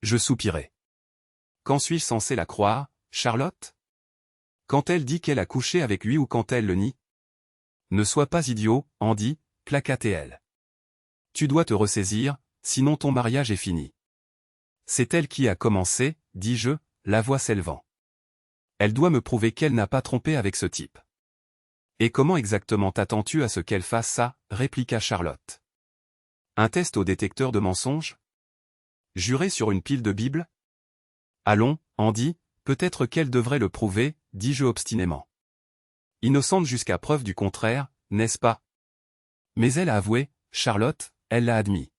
Je soupirai. Quand suis-je censé la croire, Charlotte? Quand elle dit qu'elle a couché avec lui ou quand elle le nie? Ne sois pas idiot, Andy, plaqua-t-elle. Tu dois te ressaisir, sinon ton mariage est fini. C'est elle qui a commencé, dis-je, la voix s'élevant. Elle doit me prouver qu'elle n'a pas trompé avec ce type. Et comment exactement t'attends-tu à ce qu'elle fasse ça, répliqua Charlotte. Un test au détecteur de mensonges? Jurer sur une pile de Bible? Allons, Andy, peut-être qu'elle devrait le prouver, dis-je obstinément. Innocente jusqu'à preuve du contraire, n'est-ce pas? Mais elle a avoué, Charlotte, elle l'a admis.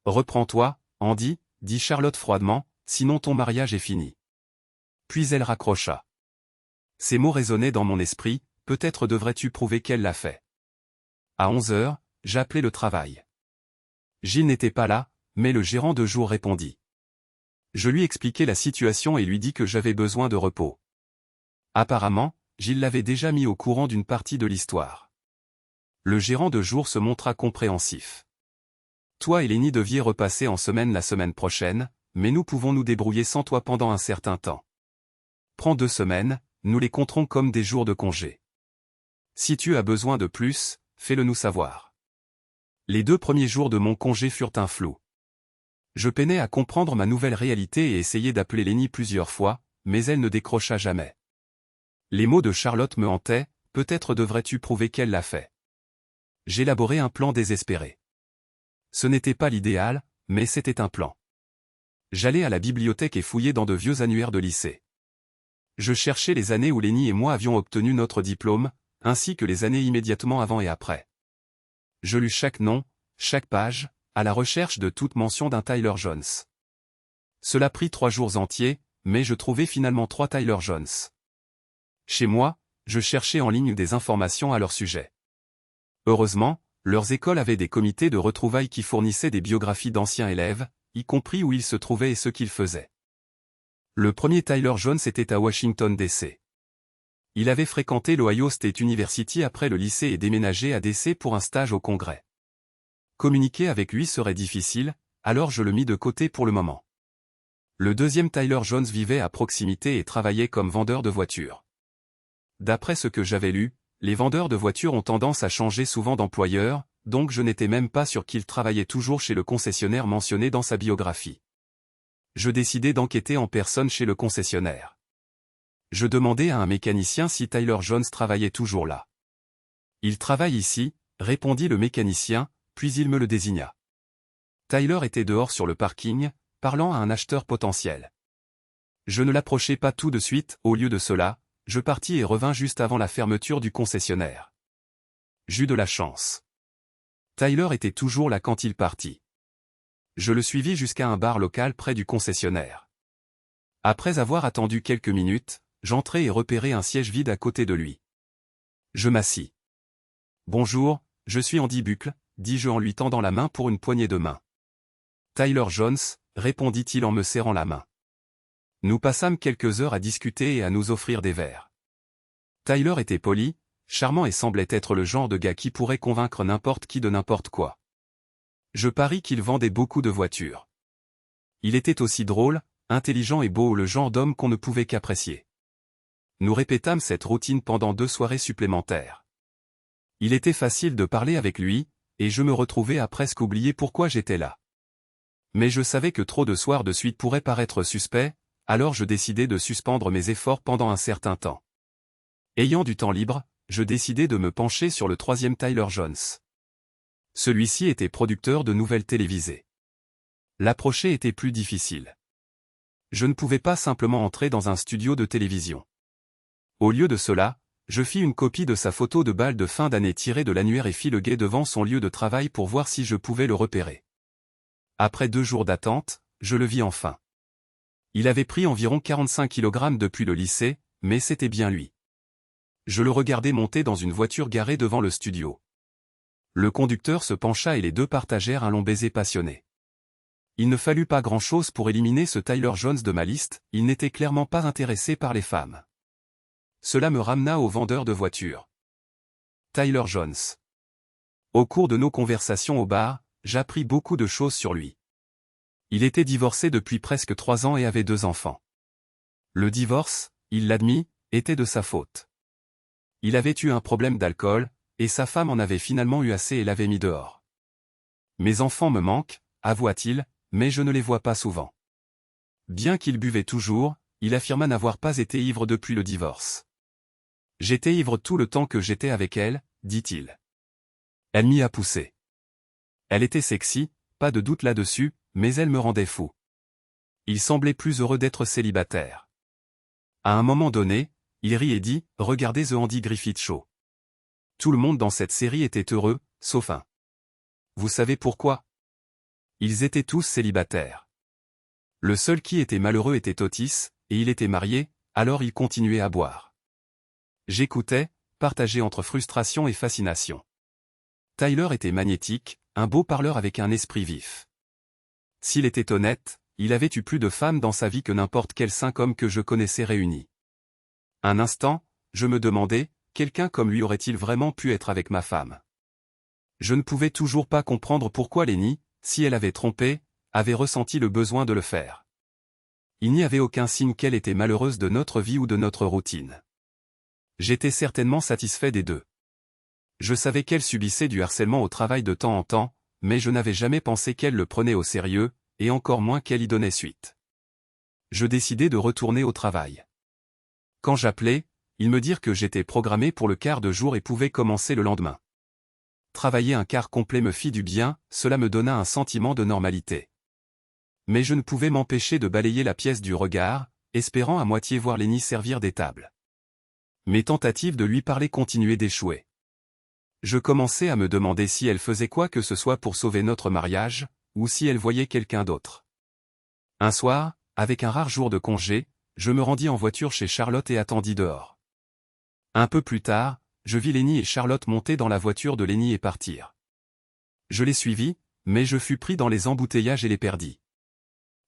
Reprends-toi, Andy, dit Charlotte froidement, sinon ton mariage est fini. Puis elle raccrocha. Ces mots résonnaient dans mon esprit, peut-être devrais-tu prouver qu'elle l'a fait. À 11 heures, j'appelai le travail. Gilles n'était pas là, mais le gérant de jour répondit. Je lui expliquai la situation et lui dis que j'avais besoin de repos. Apparemment, Gilles l'avait déjà mis au courant d'une partie de l'histoire. Le gérant de jour se montra compréhensif. Toi et Lenny deviez repasser en semaine la semaine prochaine, mais nous pouvons nous débrouiller sans toi pendant un certain temps. Prends 2 semaines, nous les compterons comme des jours de congé. Si tu as besoin de plus, fais-le nous savoir. Les 2 premiers jours de mon congé furent un flou. Je peinais à comprendre ma nouvelle réalité et essayai d'appeler Lenny plusieurs fois, mais elle ne décrocha jamais. Les mots de Charlotte me hantaient, peut-être devrais-tu prouver qu'elle l'a fait. J'élaborais un plan désespéré. Ce n'était pas l'idéal, mais c'était un plan. J'allais à la bibliothèque et fouillais dans de vieux annuaires de lycée. Je cherchais les années où Lenny et moi avions obtenu notre diplôme, ainsi que les années immédiatement avant et après. Je lus chaque nom, chaque page, à la recherche de toute mention d'un Tyler Jones. Cela prit 3 jours entiers, mais je trouvai finalement 3 Tyler Jones. Chez moi, je cherchais en ligne des informations à leur sujet. Heureusement, leurs écoles avaient des comités de retrouvailles qui fournissaient des biographies d'anciens élèves, y compris où ils se trouvaient et ce qu'ils faisaient. Le premier Tyler Jones était à Washington, D.C. Il avait fréquenté l'Ohio State University après le lycée et déménagé à D.C. pour un stage au Congrès. Communiquer avec lui serait difficile, alors je le mis de côté pour le moment. Le deuxième Tyler Jones vivait à proximité et travaillait comme vendeur de voitures. D'après ce que j'avais lu, les vendeurs de voitures ont tendance à changer souvent d'employeur, donc je n'étais même pas sûr qu'il travaillait toujours chez le concessionnaire mentionné dans sa biographie. Je décidai d'enquêter en personne chez le concessionnaire. Je demandai à un mécanicien si Tyler Jones travaillait toujours là. « Il travaille ici », répondit le mécanicien, puis il me le désigna. Tyler était dehors sur le parking, parlant à un acheteur potentiel. Je ne l'approchai pas tout de suite, au lieu de cela, je partis et revins juste avant la fermeture du concessionnaire. J'eus de la chance. Tyler était toujours là quand il partit. Je le suivis jusqu'à un bar local près du concessionnaire. Après avoir attendu quelques minutes, j'entrai et repérai un siège vide à côté de lui. Je m'assis. « Bonjour, je suis Andy Buckle », dis-je en lui tendant la main pour une poignée de main. « Tyler Jones », répondit-il en me serrant la main. Nous passâmes quelques heures à discuter et à nous offrir des verres. Tyler était poli, charmant et semblait être le genre de gars qui pourrait convaincre n'importe qui de n'importe quoi. Je parie qu'il vendait beaucoup de voitures. Il était aussi drôle, intelligent et beau, le genre d'homme qu'on ne pouvait qu'apprécier. Nous répétâmes cette routine pendant 2 soirées supplémentaires. Il était facile de parler avec lui, et je me retrouvais à presque oublier pourquoi j'étais là. Mais je savais que trop de soirs de suite pourraient paraître suspects, alors je décidai de suspendre mes efforts pendant un certain temps. Ayant du temps libre, je décidai de me pencher sur le 3e Tyler Jones. Celui-ci était producteur de nouvelles télévisées. L'approcher était plus difficile. Je ne pouvais pas simplement entrer dans un studio de télévision. Au lieu de cela, je fis une copie de sa photo de bal de fin d'année tirée de l'annuaire et fis le guet devant son lieu de travail pour voir si je pouvais le repérer. Après 2 jours d'attente, je le vis enfin. Il avait pris environ 45 kg depuis le lycée, mais c'était bien lui. Je le regardais monter dans une voiture garée devant le studio. Le conducteur se pencha et les 2 partagèrent un long baiser passionné. Il ne fallut pas grand-chose pour éliminer ce Tyler Jones de ma liste, il n'était clairement pas intéressé par les femmes. Cela me ramena au vendeur de voitures. Tyler Jones. Au cours de nos conversations au bar, j'appris beaucoup de choses sur lui. Il était divorcé depuis presque 3 ans et avait 2 enfants. Le divorce, il l'admit, était de sa faute. Il avait eu un problème d'alcool, et sa femme en avait finalement eu assez et l'avait mis dehors. Mes enfants me manquent, avoua-t-il, mais je ne les vois pas souvent. Bien qu'il buvait toujours, il affirma n'avoir pas été ivre depuis le divorce. J'étais ivre tout le temps que j'étais avec elle, dit-il. Elle m'y a poussé. Elle était sexy, pas de doute là-dessus, mais elle me rendait fou. Il semblait plus heureux d'être célibataire. À un moment donné, il rit et dit « Regardez The Andy Griffith Show. Tout le monde dans cette série était heureux, sauf un. Vous savez pourquoi? Ils étaient tous célibataires. Le seul qui était malheureux était Otis, et il était marié, alors il continuait à boire. J'écoutais, partagé entre frustration et fascination. Tyler était magnétique, un beau parleur avec un esprit vif. S'il était honnête, il avait eu plus de femmes dans sa vie que n'importe quel 5 hommes que je connaissais réunis. Un instant, je me demandais, quelqu'un comme lui aurait-il vraiment pu être avec ma femme? Je ne pouvais toujours pas comprendre pourquoi Lenny, si elle avait trompé, avait ressenti le besoin de le faire. Il n'y avait aucun signe qu'elle était malheureuse de notre vie ou de notre routine. J'étais certainement satisfait des deux. Je savais qu'elle subissait du harcèlement au travail de temps en temps, mais je n'avais jamais pensé qu'elle le prenait au sérieux, et encore moins qu'elle y donnait suite. Je décidai de retourner au travail. Quand j'appelais, ils me dirent que j'étais programmé pour le quart de jour et pouvais commencer le lendemain. Travailler un quart complet me fit du bien, cela me donna un sentiment de normalité. Mais je ne pouvais m'empêcher de balayer la pièce du regard, espérant à moitié voir Lenny servir des tables. Mes tentatives de lui parler continuaient d'échouer. Je commençais à me demander si elle faisait quoi que ce soit pour sauver notre mariage, ou si elle voyait quelqu'un d'autre. Un soir, avec un rare jour de congé, je me rendis en voiture chez Charlotte et attendis dehors. Un peu plus tard, je vis Lenny et Charlotte monter dans la voiture de Lenny et partir. Je les suivis, mais je fus pris dans les embouteillages et les perdis.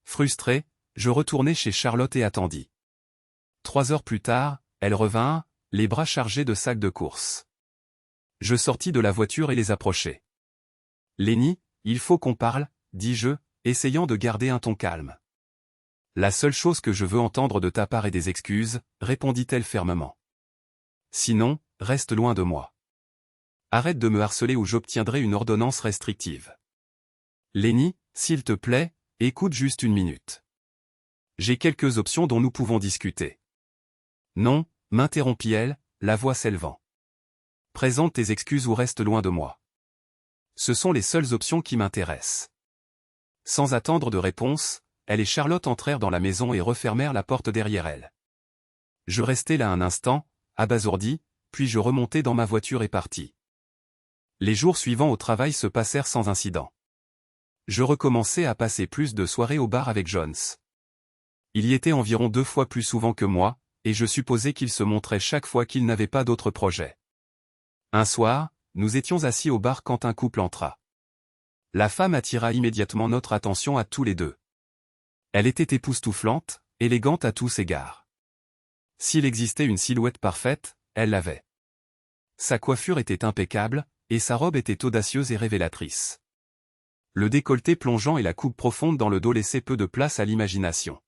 Frustré, je retournai chez Charlotte et attendis. 3 heures plus tard, elle revint, les bras chargés de sacs de course. Je sortis de la voiture et les approchai. « Lenny, il faut qu'on parle, » dis-je, essayant de garder un ton calme. « La seule chose que je veux entendre de ta part est des excuses, » répondit-elle fermement. « Sinon, reste loin de moi. Arrête de me harceler ou j'obtiendrai une ordonnance restrictive. Lenny, s'il te plaît, écoute juste une minute. J'ai quelques options dont nous pouvons discuter. » Non, m'interrompit-elle, la voix s'élevant. Présente tes excuses ou reste loin de moi. Ce sont les seules options qui m'intéressent. Sans attendre de réponse, elle et Charlotte entrèrent dans la maison et refermèrent la porte derrière elles. Je restai là un instant, abasourdi, puis je remontai dans ma voiture et partis. Les jours suivants au travail se passèrent sans incident. Je recommençai à passer plus de soirées au bar avec Jones. Il y était environ 2 fois plus souvent que moi, et je supposais qu'il se montrait chaque fois qu'il n'avait pas d'autre projet. Un soir, nous étions assis au bar quand un couple entra. La femme attira immédiatement notre attention à tous les deux. Elle était époustouflante, élégante à tous égards. S'il existait une silhouette parfaite, elle l'avait. Sa coiffure était impeccable, et sa robe était audacieuse et révélatrice. Le décolleté plongeant et la coupe profonde dans le dos laissaient peu de place à l'imagination.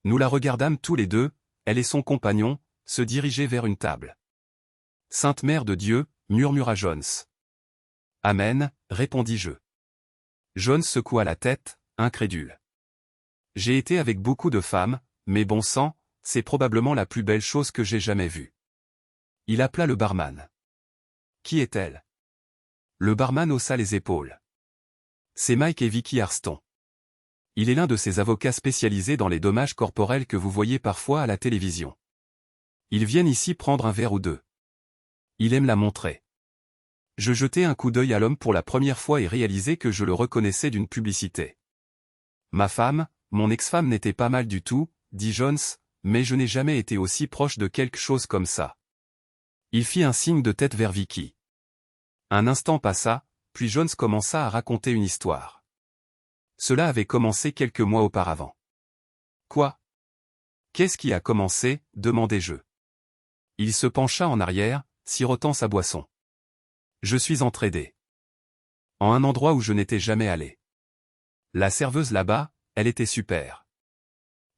Nous la regardâmes tous les deux, elle et son compagnon, se diriger vers une table. « Sainte Mère de Dieu » murmura Jones. « Amen » répondis-je. Jones secoua la tête, incrédule. « J'ai été avec beaucoup de femmes, mais bon sang, c'est probablement la plus belle chose que j'ai jamais vue. » Il appela le barman. « Qui est-elle » Le barman haussa les épaules. « C'est Mike et Vicky Arston. Il est l'un de ces avocats spécialisés dans les dommages corporels que vous voyez parfois à la télévision. Ils viennent ici prendre un verre ou deux. Il aime la montrer. » Je jetai un coup d'œil à l'homme pour la première fois et réalisai que je le reconnaissais d'une publicité. « Ma femme, mon ex-femme n'était pas mal du tout, » dit Jones, « mais je n'ai jamais été aussi proche de quelque chose comme ça. » Il fit un signe de tête vers Vicky. Un instant passa, puis Jones commença à raconter une histoire. Cela avait commencé quelques mois auparavant. « Quoi ? Qu'est-ce qui a commencé ?» demandai-je. Il se pencha en arrière, sirotant sa boisson. « Je suis entraîné. En un endroit où je n'étais jamais allé. La serveuse là-bas, elle était super.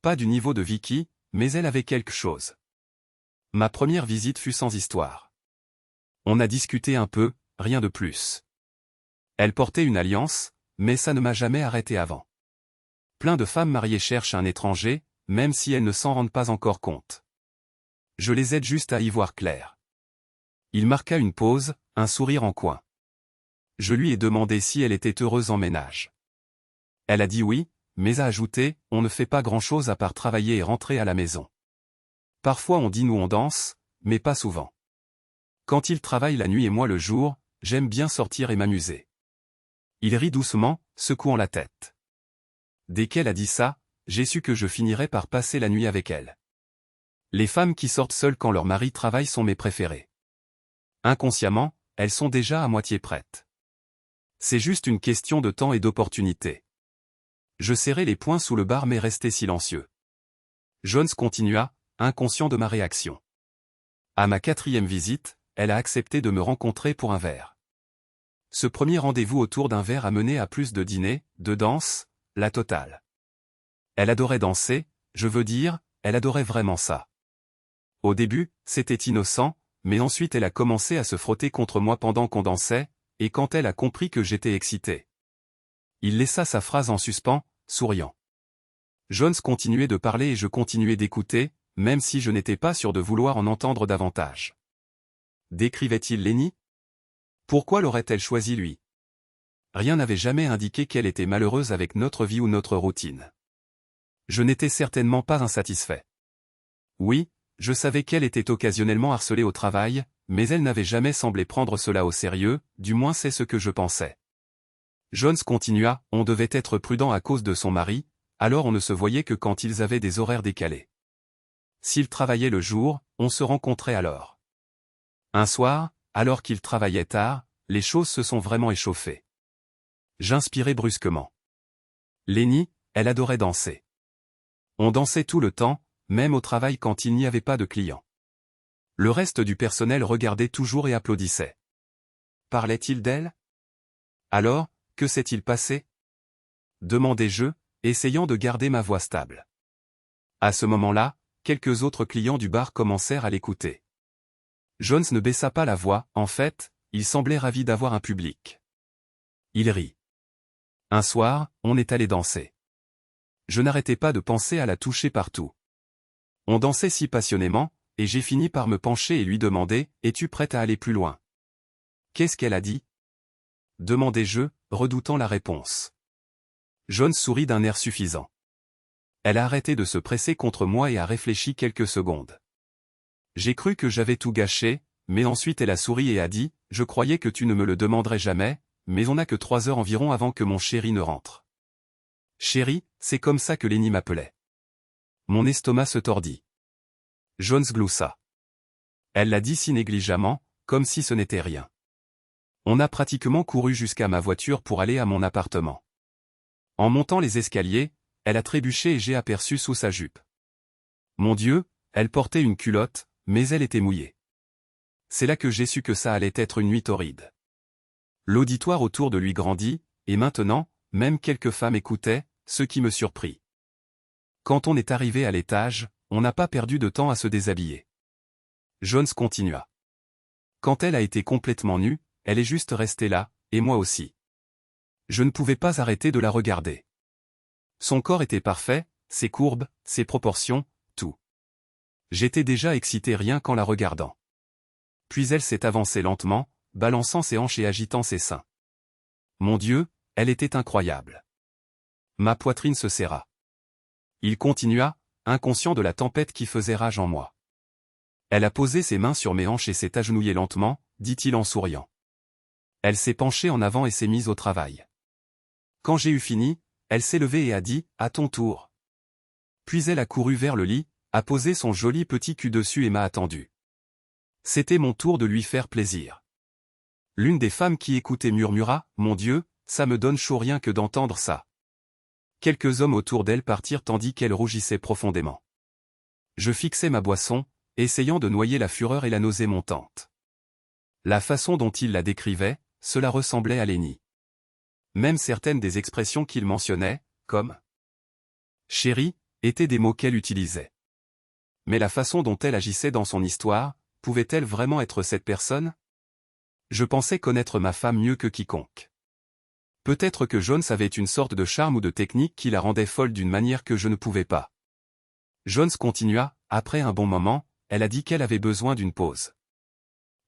Pas du niveau de Vicky, mais elle avait quelque chose. Ma première visite fut sans histoire. On a discuté un peu, rien de plus. Elle portait une alliance, mais ça ne m'a jamais arrêté avant. Plein de femmes mariées cherchent un étranger, même si elles ne s'en rendent pas encore compte. Je les aide juste à y voir clair. Il marqua une pause, un sourire en coin. Je lui ai demandé si elle était heureuse en ménage. Elle a dit oui, mais a ajouté, on ne fait pas grand-chose à part travailler et rentrer à la maison. Parfois on dîne ou on danse, mais pas souvent. Quand il travaille la nuit et moi le jour, j'aime bien sortir et m'amuser. Il rit doucement, secouant la tête. Dès qu'elle a dit ça, j'ai su que je finirais par passer la nuit avec elle. Les femmes qui sortent seules quand leur mari travaille sont mes préférées. Inconsciemment, elles sont déjà à moitié prêtes. C'est juste une question de temps et d'opportunité. Je serrai les poings sous le bar mais restai silencieux. Jones continua, inconscient de ma réaction. À ma 4e visite, elle a accepté de me rencontrer pour un verre. Ce premier rendez-vous autour d'un verre a mené à plus de dîners, de danses, la totale. Elle adorait danser, je veux dire, elle adorait vraiment ça. Au début, c'était innocent, mais ensuite elle a commencé à se frotter contre moi pendant qu'on dansait, et quand elle a compris que j'étais excité. Il laissa sa phrase en suspens, souriant. Jones continuait de parler et je continuais d'écouter, même si je n'étais pas sûr de vouloir en entendre davantage. Décrivait-il Lenny? Pourquoi l'aurait-elle choisi lui? Rien n'avait jamais indiqué qu'elle était malheureuse avec notre vie ou notre routine. Je n'étais certainement pas insatisfait. Oui, je savais qu'elle était occasionnellement harcelée au travail, mais elle n'avait jamais semblé prendre cela au sérieux, du moins c'est ce que je pensais. Jones continua, on devait être prudent à cause de son mari, alors on ne se voyait que quand ils avaient des horaires décalés. S'il travaillait le jour, on se rencontrait alors. Un soir, alors qu'il travaillait tard, les choses se sont vraiment échauffées. J'inspirais brusquement. Lenny, elle adorait danser. On dansait tout le temps, même au travail quand il n'y avait pas de clients. Le reste du personnel regardait toujours et applaudissait. Parlait-il d'elle? Alors, que s'est-il passé? Demandai-je, essayant de garder ma voix stable. À ce moment-là, quelques autres clients du bar commencèrent à l'écouter. Jones ne baissa pas la voix, en fait, il semblait ravi d'avoir un public. Il rit. Un soir, on est allé danser. Je n'arrêtais pas de penser à la toucher partout. On dansait si passionnément, et j'ai fini par me pencher et lui demander, « Es-tu prête à aller plus loin ?» Qu'est-ce qu'elle a dit? Demandai-je, redoutant la réponse. Jones sourit d'un air suffisant. Elle a arrêté de se presser contre moi et a réfléchi quelques secondes. J'ai cru que j'avais tout gâché, mais ensuite elle a souri et a dit, « Je croyais que tu ne me le demanderais jamais, mais on n'a que 3 heures environ avant que mon chéri ne rentre. » Chéri, c'est comme ça que Lenny m'appelait. Mon estomac se tordit. Jones gloussa. Elle l'a dit si négligemment, comme si ce n'était rien. On a pratiquement couru jusqu'à ma voiture pour aller à mon appartement. En montant les escaliers, elle a trébuché et j'ai aperçu sous sa jupe. Mon Dieu, elle portait une culotte, mais elle était mouillée. C'est là que j'ai su que ça allait être une nuit torride. L'auditoire autour de lui grandit, et maintenant, même quelques femmes écoutaient, ce qui me surprit. Quand on est arrivé à l'étage, on n'a pas perdu de temps à se déshabiller. Jones continua. Quand elle a été complètement nue, elle est juste restée là, et moi aussi. Je ne pouvais pas arrêter de la regarder. Son corps était parfait, ses courbes, ses proportions, tout. J'étais déjà excité rien qu'en la regardant. Puis elle s'est avancée lentement, balançant ses hanches et agitant ses seins. Mon Dieu, elle était incroyable. Ma poitrine se serra. Il continua, inconscient de la tempête qui faisait rage en moi. Elle a posé ses mains sur mes hanches et s'est agenouillée lentement, dit-il en souriant. Elle s'est penchée en avant et s'est mise au travail. Quand j'ai eu fini, elle s'est levée et a dit, « À ton tour. » Puis elle a couru vers le lit, a posé son joli petit cul dessus et m'a attendu. C'était mon tour de lui faire plaisir. L'une des femmes qui écoutait murmura, « Mon Dieu, ça me donne chaud rien que d'entendre ça. » Quelques hommes autour d'elle partirent tandis qu'elle rougissait profondément. Je fixais ma boisson, essayant de noyer la fureur et la nausée montante. La façon dont il la décrivait, cela ressemblait à Lenny. Même certaines des expressions qu'il mentionnait, comme « chérie », étaient des mots qu'elle utilisait. Mais la façon dont elle agissait dans son histoire, pouvait-elle vraiment être cette personne? Je pensais connaître ma femme mieux que quiconque. Peut-être que Jones avait une sorte de charme ou de technique qui la rendait folle d'une manière que je ne pouvais pas. Jones continua, après un bon moment, elle a dit qu'elle avait besoin d'une pause.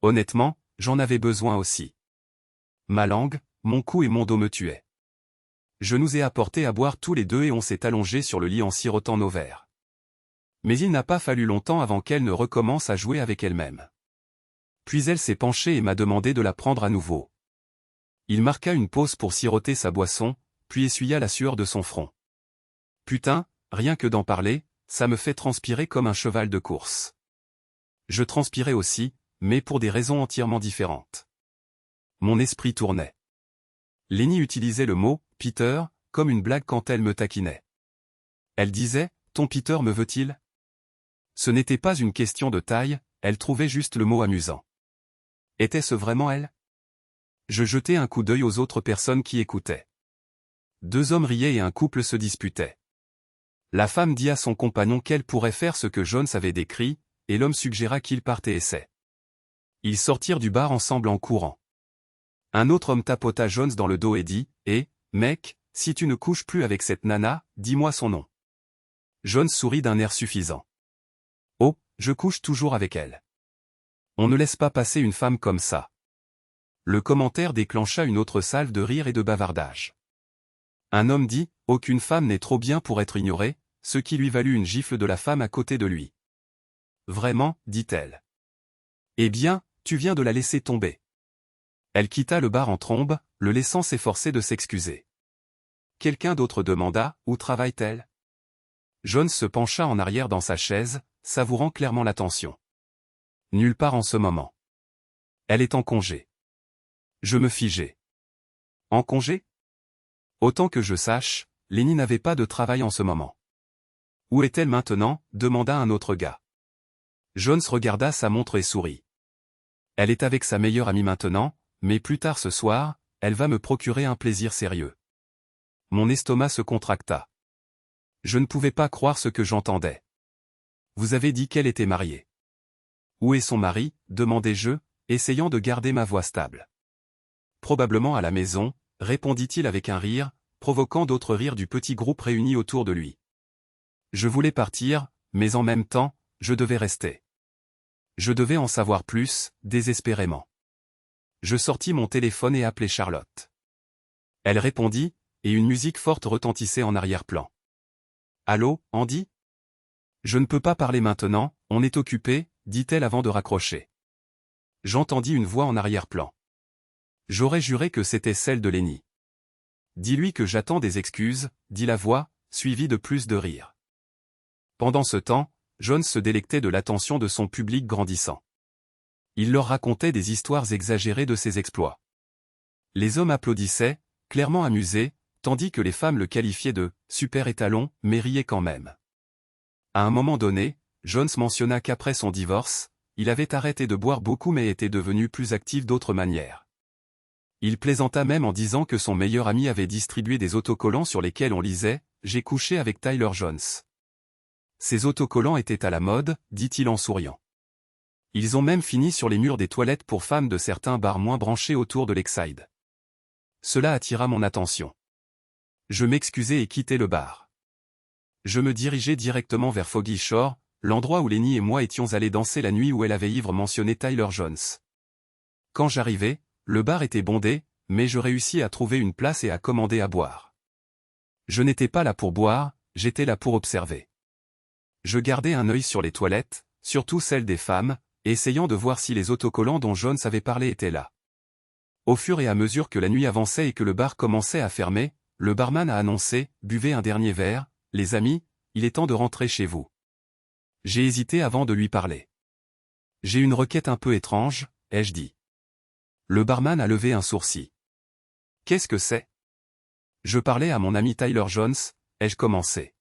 Honnêtement, j'en avais besoin aussi. Ma langue, mon cou et mon dos me tuaient. Je nous ai apporté à boire tous les deux et on s'est allongé sur le lit en sirotant nos verres. Mais il n'a pas fallu longtemps avant qu'elle ne recommence à jouer avec elle-même. Puis elle s'est penchée et m'a demandé de la prendre à nouveau. Il marqua une pause pour siroter sa boisson, puis essuya la sueur de son front. Putain, rien que d'en parler, ça me fait transpirer comme un cheval de course. Je transpirais aussi, mais pour des raisons entièrement différentes. Mon esprit tournait. Lenny utilisait le mot « Peter » comme une blague quand elle me taquinait. Elle disait « Ton Peter me veut-il » Ce n'était pas une question de taille, elle trouvait juste le mot amusant. Était-ce vraiment elle? Je jetai un coup d'œil aux autres personnes qui écoutaient. 2 hommes riaient et un couple se disputait. La femme dit à son compagnon qu'elle pourrait faire ce que Jones avait décrit, et l'homme suggéra qu'il parte et essaie. Ils sortirent du bar ensemble en courant. Un autre homme tapota Jones dans le dos et dit « Eh, mec, si tu ne couches plus avec cette nana, dis-moi son nom. » Jones sourit d'un air suffisant. « Oh, je couche toujours avec elle. On ne laisse pas passer une femme comme ça. » Le commentaire déclencha une autre salve de rire et de bavardage. Un homme dit « Aucune femme n'est trop bien pour être ignorée », ce qui lui valut une gifle de la femme à côté de lui. « Vraiment, dit-elle. Eh bien, tu viens de la laisser tomber. » Elle quitta le bar en trombe, le laissant s'efforcer de s'excuser. Quelqu'un d'autre demanda « Où travaille-t-elle » Jones se pencha en arrière dans sa chaise, savourant clairement l'attention. « Nulle part en ce moment. Elle est en congé. » Je me figeai. « En congé ?» Autant que je sache, Lenny n'avait pas de travail en ce moment. « Où est-elle maintenant » demanda un autre gars. Jones regarda sa montre et sourit. « Elle est avec sa meilleure amie maintenant, mais plus tard ce soir, elle va me procurer un plaisir sérieux. » Mon estomac se contracta. Je ne pouvais pas croire ce que j'entendais. « Vous avez dit qu'elle était mariée. »« Où est son mari » demandai-je, essayant de garder ma voix stable. « Probablement à la maison » répondit-il avec un rire, provoquant d'autres rires du petit groupe réuni autour de lui. Je voulais partir, mais en même temps, je devais rester. Je devais en savoir plus, désespérément. Je sortis mon téléphone et appelai Charlotte. Elle répondit, et une musique forte retentissait en arrière-plan. « Allô, Andy ?»« Je ne peux pas parler maintenant, on est occupé, » dit-elle avant de raccrocher. J'entendis une voix en arrière-plan. J'aurais juré que c'était celle de Lenny. « Dis-lui que j'attends des excuses » dit la voix, suivie de plus de rires. Pendant ce temps, Jones se délectait de l'attention de son public grandissant. Il leur racontait des histoires exagérées de ses exploits. Les hommes applaudissaient, clairement amusés, tandis que les femmes le qualifiaient de « super étalon » mais riaient quand même. À un moment donné, Jones mentionna qu'après son divorce, il avait arrêté de boire beaucoup mais était devenu plus actif d'autres manières. Il plaisanta même en disant que son meilleur ami avait distribué des autocollants sur lesquels on lisait « J'ai couché avec Tyler Jones ». Ces autocollants étaient à la mode, dit-il en souriant. Ils ont même fini sur les murs des toilettes pour femmes de certains bars moins branchés autour de Lakeside. Cela attira mon attention. Je m'excusai et quittai le bar. Je me dirigeai directement vers Foggy Shore, l'endroit où Lenny et moi étions allés danser la nuit où elle avait ivre mentionné Tyler Jones. Quand j'arrivai, le bar était bondé, mais je réussis à trouver une place et à commander à boire. Je n'étais pas là pour boire, j'étais là pour observer. Je gardais un œil sur les toilettes, surtout celles des femmes, essayant de voir si les autocollants dont Jones avait parlé étaient là. Au fur et à mesure que la nuit avançait et que le bar commençait à fermer, le barman a annoncé « Buvez un dernier verre, les amis, il est temps de rentrer chez vous. » J'ai hésité avant de lui parler. « J'ai une requête un peu étrange, » ai-je dit. Le barman a levé un sourcil. « Qu'est-ce que c'est ?» Je parlais à mon ami Tyler Jones, ai-je commencé.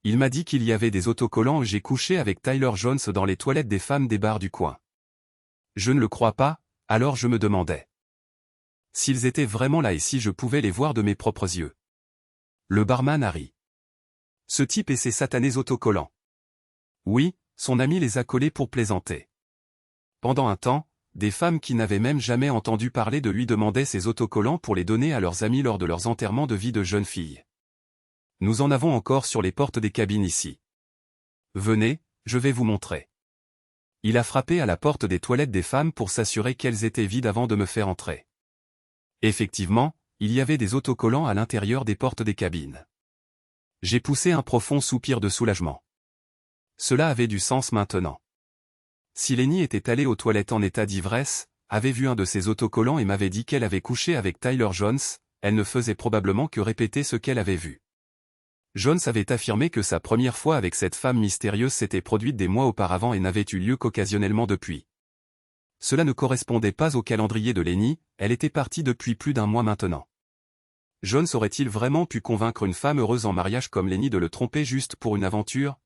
Il m'a dit qu'il y avait des autocollants et j'ai couché avec Tyler Jones dans les toilettes des femmes des bars du coin. Je ne le crois pas, alors je me demandais. S'ils étaient vraiment là et si je pouvais les voir de mes propres yeux. Le barman a ri. Ce type et ses satanés autocollants. Oui, son ami les a collés pour plaisanter. Pendant un temps, des femmes qui n'avaient même jamais entendu parler de lui demandaient ces autocollants pour les donner à leurs amis lors de leurs enterrements de vie de jeunes filles. Nous en avons encore sur les portes des cabines ici. Venez, je vais vous montrer. Il a frappé à la porte des toilettes des femmes pour s'assurer qu'elles étaient vides avant de me faire entrer. Effectivement, il y avait des autocollants à l'intérieur des portes des cabines. J'ai poussé un profond soupir de soulagement. Cela avait du sens maintenant. Si Lenny était allée aux toilettes en état d'ivresse, avait vu un de ces autocollants et m'avait dit qu'elle avait couché avec Tyler Jones, elle ne faisait probablement que répéter ce qu'elle avait vu. Jones avait affirmé que sa première fois avec cette femme mystérieuse s'était produite des mois auparavant et n'avait eu lieu qu'occasionnellement depuis. Cela ne correspondait pas au calendrier de Lenny, elle était partie depuis plus d'un mois maintenant. Jones aurait-il vraiment pu convaincre une femme heureuse en mariage comme Lenny de le tromper juste pour une aventure?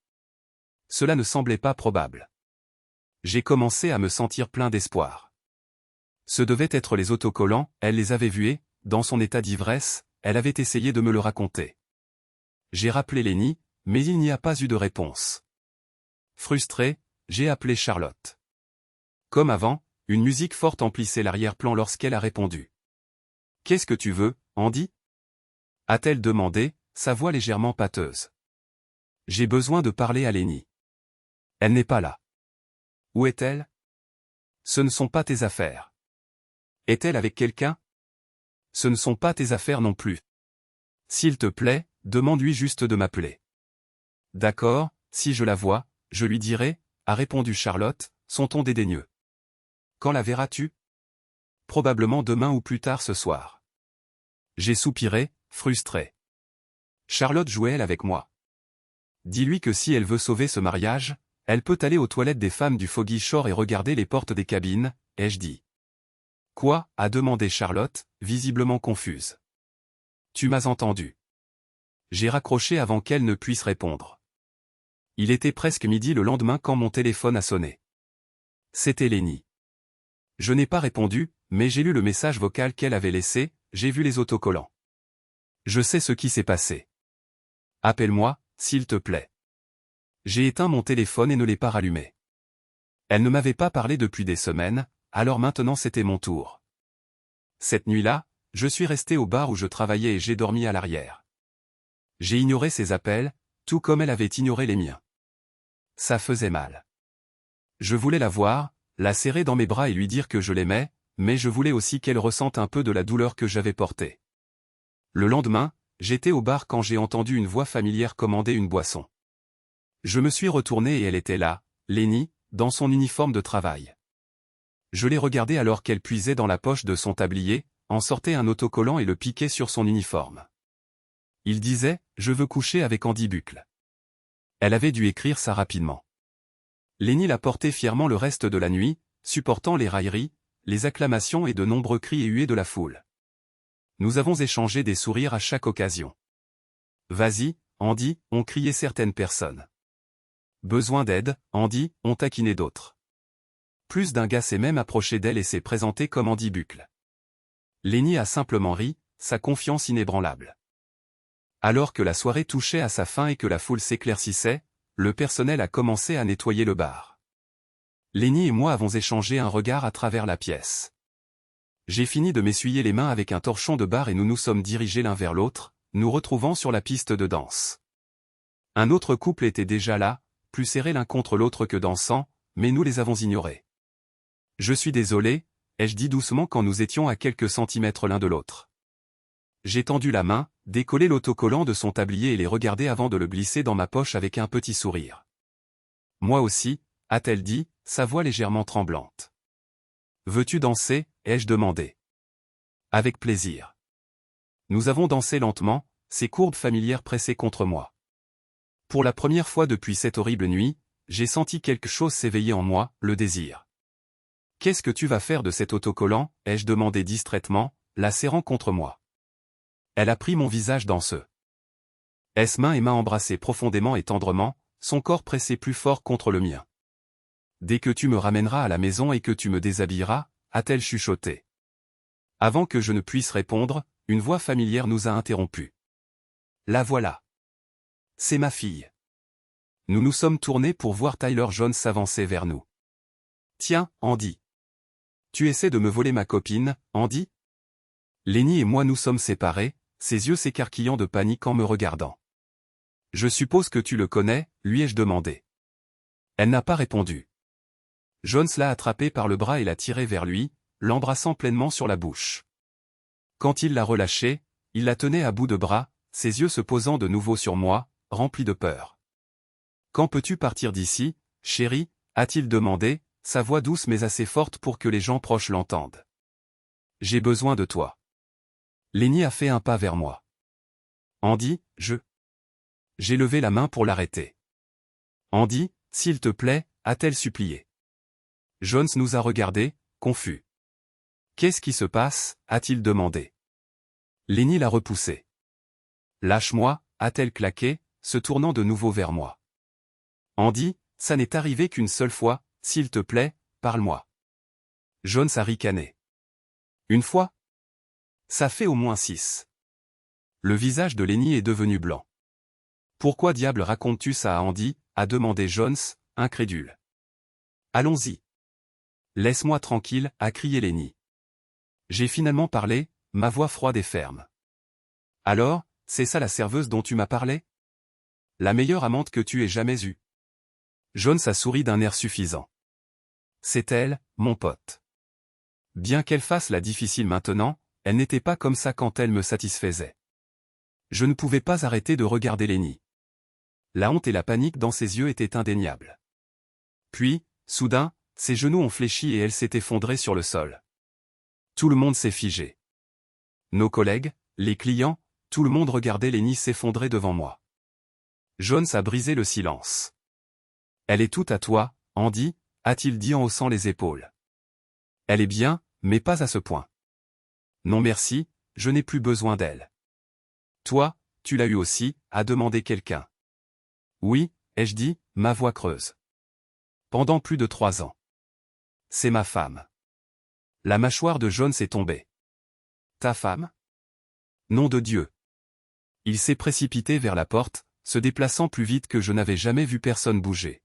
Cela ne semblait pas probable. J'ai commencé à me sentir plein d'espoir. Ce devaient être les autocollants, elle les avait vus et, dans son état d'ivresse, elle avait essayé de me le raconter. J'ai rappelé Lenny, mais il n'y a pas eu de réponse. Frustré, j'ai appelé Charlotte. Comme avant, une musique forte emplissait l'arrière-plan lorsqu'elle a répondu. « Qu'est-ce que tu veux, Andy ?» a-t-elle demandé, sa voix légèrement pâteuse. « J'ai besoin de parler à Lenny. Elle n'est pas là. » « Où est-elle ? » ?»« Ce ne sont pas tes affaires. »« Est-elle avec quelqu'un ? » ?»« Ce ne sont pas tes affaires non plus. »« S'il te plaît, demande-lui juste de m'appeler. »« D'accord, si je la vois, je lui dirai, » a répondu Charlotte, son ton dédaigneux. « Quand la verras-tu ? » ?»« Probablement demain ou plus tard ce soir. » J'ai soupiré, frustré. Charlotte jouait elle avec moi. Dis-lui que si elle veut sauver ce mariage, elle peut aller aux toilettes des femmes du Foggy Shore et regarder les portes des cabines, ai-je dit. Quoi ? A demandé Charlotte, visiblement confuse. Tu m'as entendu. J'ai raccroché avant qu'elle ne puisse répondre. Il était presque midi le lendemain quand mon téléphone a sonné. C'était Lenny. Je n'ai pas répondu, mais j'ai lu le message vocal qu'elle avait laissé, j'ai vu les autocollants. Je sais ce qui s'est passé. Appelle-moi, s'il te plaît. J'ai éteint mon téléphone et ne l'ai pas rallumé. Elle ne m'avait pas parlé depuis des semaines, alors maintenant c'était mon tour. Cette nuit-là, je suis resté au bar où je travaillais et j'ai dormi à l'arrière. J'ai ignoré ses appels, tout comme elle avait ignoré les miens. Ça faisait mal. Je voulais la voir, la serrer dans mes bras et lui dire que je l'aimais, mais je voulais aussi qu'elle ressente un peu de la douleur que j'avais portée. Le lendemain, j'étais au bar quand j'ai entendu une voix familière commander une boisson. Je me suis retourné et elle était là, Lenny, dans son uniforme de travail. Je l'ai regardée alors qu'elle puisait dans la poche de son tablier, en sortait un autocollant et le piquait sur son uniforme. Il disait « Je veux coucher avec Andy Buckle ». Elle avait dû écrire ça rapidement. Lenny l'a porté fièrement le reste de la nuit, supportant les railleries, les acclamations et de nombreux cris et huées de la foule. Nous avons échangé des sourires à chaque occasion. « Vas-y, Andy » ont crié certaines personnes. Besoin d'aide, Andy, ont taquiné d'autres. Plus d'un gars s'est même approché d'elle et s'est présenté comme Andy Buckle. Lenny a simplement ri, sa confiance inébranlable. Alors que la soirée touchait à sa fin et que la foule s'éclaircissait, le personnel a commencé à nettoyer le bar. Lenny et moi avons échangé un regard à travers la pièce. J'ai fini de m'essuyer les mains avec un torchon de bar et nous nous sommes dirigés l'un vers l'autre, nous retrouvant sur la piste de danse. Un autre couple était déjà là, plus serrés l'un contre l'autre que dansant, mais nous les avons ignorés. Je suis désolé, ai-je dit doucement quand nous étions à quelques centimètres l'un de l'autre. J'ai tendu la main, décollé l'autocollant de son tablier et les regardé avant de le glisser dans ma poche avec un petit sourire. Moi aussi, a-t-elle dit, sa voix légèrement tremblante. Veux-tu danser, ai-je demandé. Avec plaisir. Nous avons dansé lentement, ses courbes familières pressées contre moi. Pour la première fois depuis cette horrible nuit, j'ai senti quelque chose s'éveiller en moi, le désir. « Qu'est-ce que tu vas faire de cet autocollant » ai-je demandé distraitement, la serrant contre moi. Elle a pris mon visage dans ce. Main et main embrassées profondément et tendrement, son corps pressé plus fort contre le mien. « Dès que tu me ramèneras à la maison et que tu me déshabilleras » a-t-elle chuchoté. Avant que je ne puisse répondre, une voix familière nous a interrompus. La voilà. C'est ma fille. Nous nous sommes tournés pour voir Tyler Jones s'avancer vers nous. Tiens, Andy. Tu essaies de me voler ma copine, Andy? Lenny et moi nous sommes séparés, ses yeux s'écarquillant de panique en me regardant. Je suppose que tu le connais, lui ai-je demandé. Elle n'a pas répondu. Jones l'a attrapée par le bras et l'a tirée vers lui, l'embrassant pleinement sur la bouche. Quand il l'a relâchée, il la tenait à bout de bras, ses yeux se posant de nouveau sur moi, remplis de peur. Quand peux-tu partir d'ici, chérie, a-t-il demandé, sa voix douce mais assez forte pour que les gens proches l'entendent. J'ai besoin de toi. Lenny a fait un pas vers moi. Andy, J'ai levé la main pour l'arrêter. Andy, s'il te plaît, a-t-elle supplié. Jones nous a regardés, confus. Qu'est-ce qui se passe, a-t-il demandé. Lenny l'a repoussé. Lâche-moi, a-t-elle claqué, se tournant de nouveau vers moi. Andy, ça n'est arrivé qu'une seule fois, s'il te plaît, parle-moi. Jones a ricané. Une fois? Ça fait au moins 6. Le visage de Lenny est devenu blanc. Pourquoi diable racontes-tu ça à Andy, a demandé Jones, incrédule. Allons-y. Laisse-moi tranquille, a crié Lenny. J'ai finalement parlé, ma voix froide et ferme. Alors, c'est ça la serveuse dont tu m'as parlé? La meilleure amante que tu aies jamais eue. Jones a souri d'un air suffisant. C'est elle, mon pote. Bien qu'elle fasse la difficile maintenant, elle n'était pas comme ça quand elle me satisfaisait. Je ne pouvais pas arrêter de regarder Lenny. La honte et la panique dans ses yeux étaient indéniables. Puis, soudain, ses genoux ont fléchi et elle s'est effondrée sur le sol. Tout le monde s'est figé. Nos collègues, les clients, tout le monde regardait Lenny s'effondrer devant moi. Jones a brisé le silence. Elle est toute à toi, Andy, a-t-il dit en haussant les épaules. Elle est bien, mais pas à ce point. Non merci, je n'ai plus besoin d'elle. Toi, tu l'as eu aussi, a demandé quelqu'un. Oui, ai-je dit, ma voix creuse. Pendant plus de 3 ans. C'est ma femme. La mâchoire de Jones est tombée. Ta femme? Nom de Dieu. Il s'est précipité vers la porte, se déplaçant plus vite que je n'avais jamais vu personne bouger.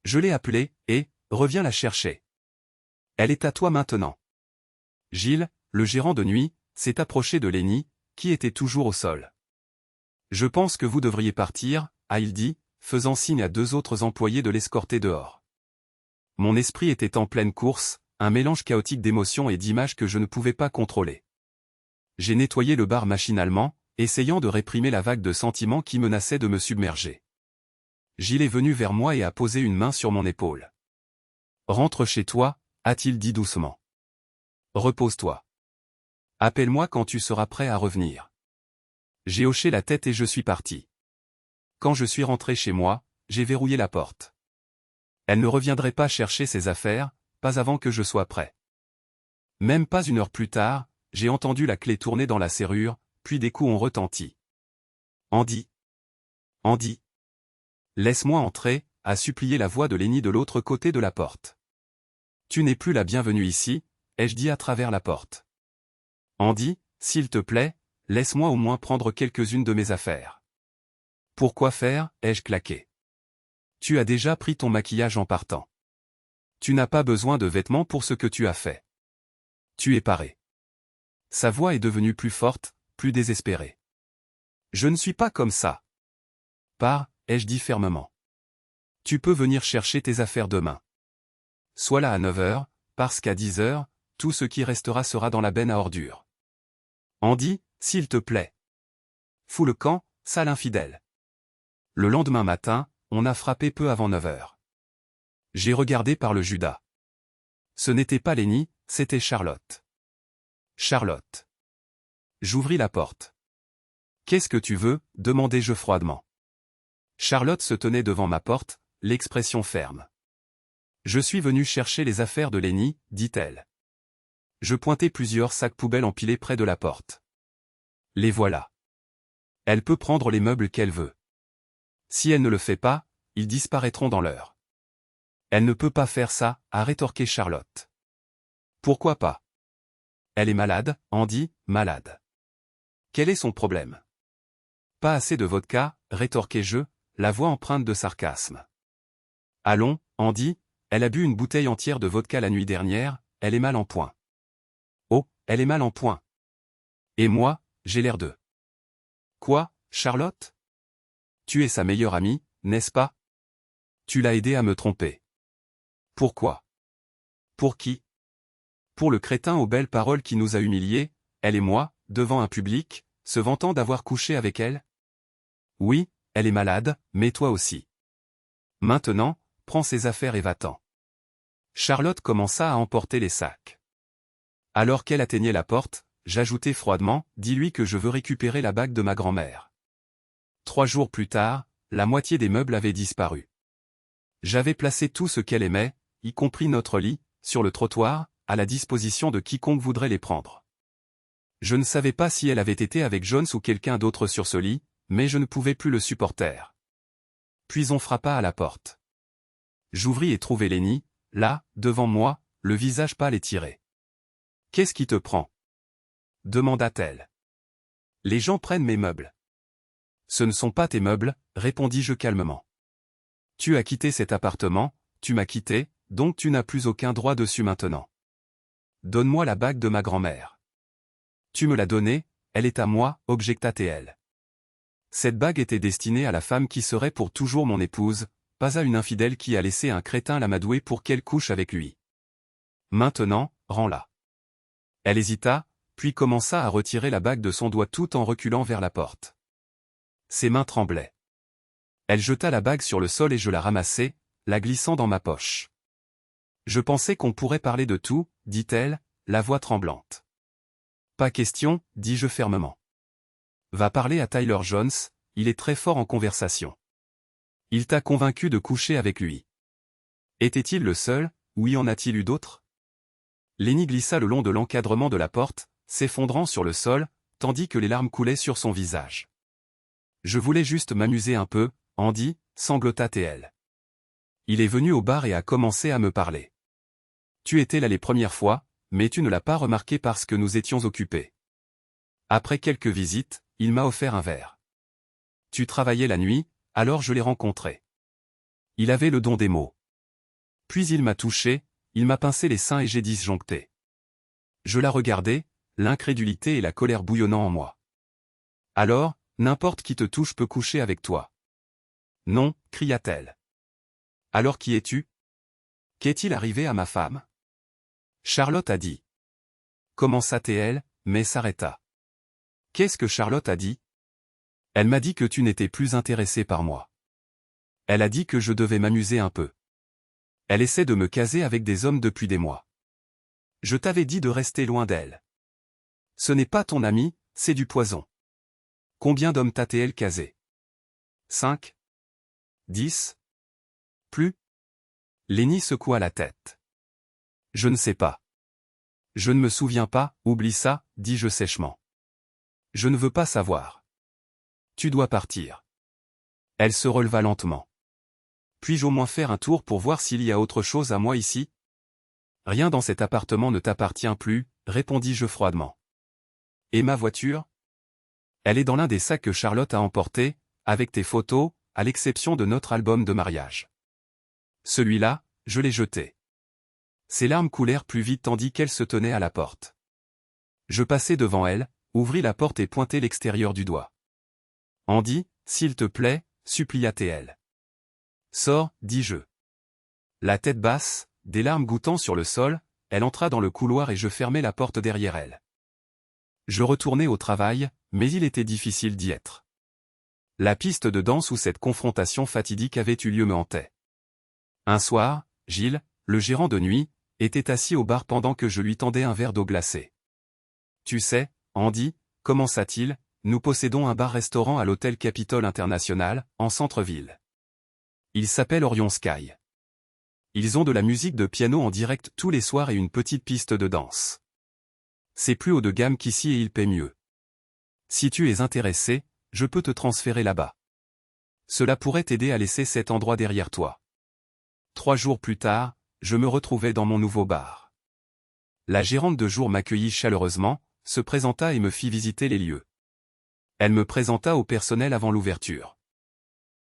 Je l'ai appelée, et, reviens la chercher. Elle est à toi maintenant. Gilles, le gérant de nuit, s'est approché de Lenny, qui était toujours au sol. Je pense que vous devriez partir, a-t-il dit, faisant signe à 2 autres employés de l'escorter dehors. Mon esprit était en pleine course, un mélange chaotique d'émotions et d'images que je ne pouvais pas contrôler. J'ai nettoyé le bar machinalement, essayant de réprimer la vague de sentiments qui menaçait de me submerger. Gilles est venu vers moi et a posé une main sur mon épaule. Rentre chez toi, a-t-il dit doucement. Repose-toi. Appelle-moi quand tu seras prêt à revenir. J'ai hoché la tête et je suis parti. Quand je suis rentré chez moi, j'ai verrouillé la porte. Elle ne reviendrait pas chercher ses affaires, pas avant que je sois prêt. Même pas 1 heure plus tard, j'ai entendu la clé tourner dans la serrure, puis des coups ont retenti. Andy. Andy. Laisse-moi entrer, a supplié la voix de Lenny de l'autre côté de la porte. Tu n'es plus la bienvenue ici, ai-je dit à travers la porte. Andy, s'il te plaît, laisse-moi au moins prendre quelques-unes de mes affaires. Pourquoi faire, ai-je claqué. Tu as déjà pris ton maquillage en partant. Tu n'as pas besoin de vêtements pour ce que tu as fait. Tu es paré. Sa voix est devenue plus forte, plus désespérée. Je ne suis pas comme ça. Pars, ai-je dit fermement. Tu peux venir chercher tes affaires demain. Sois là à 9 heures, parce qu'à 10 heures, tout ce qui restera sera dans la benne à ordures. Andy, s'il te plaît. Fous le camp, sale infidèle. Le lendemain matin, on a frappé peu avant 9 heures. J'ai regardé par le Judas. Ce n'était pas Lenny, c'était Charlotte. Charlotte. J'ouvris la porte. Qu'est-ce que tu veux, demandai-je froidement. Charlotte se tenait devant ma porte, l'expression ferme. Je suis venu chercher les affaires de Lenny, dit-elle. Je pointai plusieurs sacs poubelles empilés près de la porte. Les voilà. Elle peut prendre les meubles qu'elle veut. Si elle ne le fait pas, ils disparaîtront dans l'heure. Elle ne peut pas faire ça, a rétorqué Charlotte. Pourquoi pas? Elle est malade, Andy, malade. Quel est son problème? Pas assez de vodka, rétorquai-je, la voix empreinte de sarcasme. Allons, Andy, elle a bu une bouteille entière de vodka la nuit dernière, elle est mal en point. Oh, elle est mal en point. Et moi, j'ai l'air de... Quoi, Charlotte? Tu es sa meilleure amie, n'est-ce pas? Tu l'as aidée à me tromper. Pourquoi? Pour qui? Pour le crétin aux belles paroles qui nous a humiliés, elle et moi, devant un public, se vantant d'avoir couché avec elle? Oui, elle est malade, mais toi aussi. Maintenant, prends ses affaires et va-t'en. Charlotte commença à emporter les sacs. Alors qu'elle atteignait la porte, j'ajoutai froidement, dis-lui que je veux récupérer la bague de ma grand-mère. 3 jours plus tard, la moitié des meubles avait disparu. J'avais placé tout ce qu'elle aimait, y compris notre lit, sur le trottoir, à la disposition de quiconque voudrait les prendre. Je ne savais pas si elle avait été avec Jones ou quelqu'un d'autre sur ce lit, mais je ne pouvais plus le supporter. Puis on frappa à la porte. J'ouvris et trouvai Lenny, là, devant moi, le visage pâle et tiré. « Qu'est-ce qui te prend » demanda-t-elle. « Les gens prennent mes meubles. »« Ce ne sont pas tes meubles, répondis-je calmement. Tu as quitté cet appartement, tu m'as quitté, donc tu n'as plus aucun droit dessus maintenant. Donne-moi la bague de ma grand-mère. »« Tu me l'as donnée, elle est à moi, objecta-t-elle. Cette bague était destinée à la femme qui serait pour toujours mon épouse, pas à une infidèle qui a laissé un crétin l'amadouer pour qu'elle couche avec lui. Maintenant, rends-la. Elle hésita, puis commença à retirer la bague de son doigt tout en reculant vers la porte. Ses mains tremblaient. Elle jeta la bague sur le sol et je la ramassai, la glissant dans ma poche. Je pensais qu'on pourrait parler de tout, dit-elle, la voix tremblante. Pas question, dis-je fermement. Va parler à Tyler Jones, il est très fort en conversation. Il t'a convaincu de coucher avec lui. Était-il le seul, ou y en a-t-il eu d'autres? Lenny glissa le long de l'encadrement de la porte, s'effondrant sur le sol, tandis que les larmes coulaient sur son visage. Je voulais juste m'amuser un peu, Andy, sanglota-t-elle. Il est venu au bar et a commencé à me parler. Tu étais là les premières fois, mais tu ne l'as pas remarqué parce que nous étions occupés. Après quelques visites, il m'a offert un verre. Tu travaillais la nuit, alors je l'ai rencontré. Il avait le don des mots. Puis il m'a touché, il m'a pincé les seins et j'ai disjoncté. Je la regardais, l'incrédulité et la colère bouillonnant en moi. Alors, n'importe qui te touche peut coucher avec toi. Non, cria-t-elle. Alors qui es-tu? Qu'est-il arrivé à ma femme? Charlotte a dit. Commença-t-elle, mais s'arrêta. Qu'est-ce que Charlotte a dit? Elle m'a dit que tu n'étais plus intéressé par moi. Elle a dit que je devais m'amuser un peu. Elle essaie de me caser avec des hommes depuis des mois. Je t'avais dit de rester loin d'elle. Ce n'est pas ton ami, c'est du poison. Combien d'hommes t'a-t-elle casé? 5? 10? Plus? Lenny secoua la tête. Je ne sais pas. Je ne me souviens pas, oublie ça, dis-je sèchement. Je ne veux pas savoir. Tu dois partir. Elle se releva lentement. Puis-je au moins faire un tour pour voir s'il y a autre chose à moi ici? Rien dans cet appartement ne t'appartient plus, répondis-je froidement. Et ma voiture? Elle est dans l'un des sacs que Charlotte a emportés, avec tes photos, à l'exception de notre album de mariage. Celui-là, je l'ai jeté. Ses larmes coulèrent plus vite tandis qu'elle se tenait à la porte. Je passai devant elle, ouvris la porte et pointai l'extérieur du doigt. Andy, s'il te plaît, supplia-t-elle. Sors, dis-je. La tête basse, des larmes gouttant sur le sol, elle entra dans le couloir et je fermai la porte derrière elle. Je retournai au travail, mais il était difficile d'y être. La piste de danse où cette confrontation fatidique avait eu lieu me hantait. Un soir, Gilles, le gérant de nuit, était assis au bar pendant que je lui tendais un verre d'eau glacée. Tu sais, Andy, commença-t-il, nous possédons un bar-restaurant à l'hôtel Capitol International, en centre-ville. Il s'appelle Orion Sky. Ils ont de la musique de piano en direct tous les soirs et une petite piste de danse. C'est plus haut de gamme qu'ici et il paie mieux. Si tu es intéressé, je peux te transférer là-bas. Cela pourrait t'aider à laisser cet endroit derrière toi. 3 jours plus tard, je me retrouvais dans mon nouveau bar. La gérante de jour m'accueillit chaleureusement, se présenta et me fit visiter les lieux. Elle me présenta au personnel avant l'ouverture.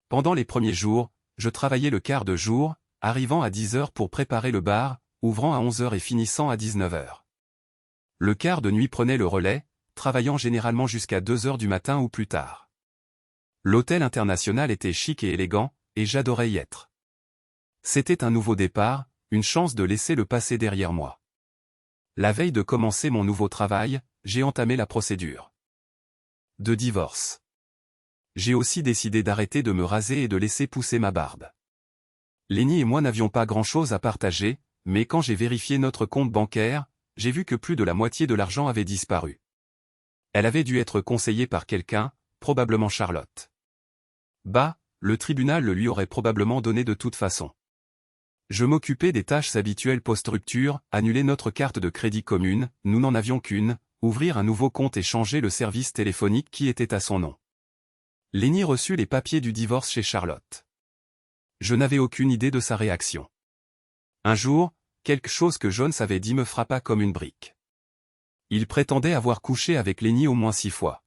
Pendant les premiers jours, je travaillais le quart de jour, arrivant à 10 heures pour préparer le bar, ouvrant à 11 heures et finissant à 19 heures. Le quart de nuit prenait le relais, travaillant généralement jusqu'à 2 heures du matin ou plus tard. L'hôtel international était chic et élégant, et j'adorais y être. C'était un nouveau départ, une chance de laisser le passé derrière moi. La veille de commencer mon nouveau travail, j'ai entamé la procédure de divorce. J'ai aussi décidé d'arrêter de me raser et de laisser pousser ma barbe. Lenny et moi n'avions pas grand-chose à partager, mais quand j'ai vérifié notre compte bancaire, j'ai vu que plus de la moitié de l'argent avait disparu. Elle avait dû être conseillée par quelqu'un, probablement Charlotte. Bah, le tribunal le lui aurait probablement donné de toute façon. Je m'occupais des tâches habituelles post-rupture, annuler notre carte de crédit commune, nous n'en avions qu'une, ouvrir un nouveau compte et changer le service téléphonique qui était à son nom. Lenny reçut les papiers du divorce chez Charlotte. Je n'avais aucune idée de sa réaction. Un jour, quelque chose que Jones avait dit me frappa comme une brique. Il prétendait avoir couché avec Lenny au moins 6 fois.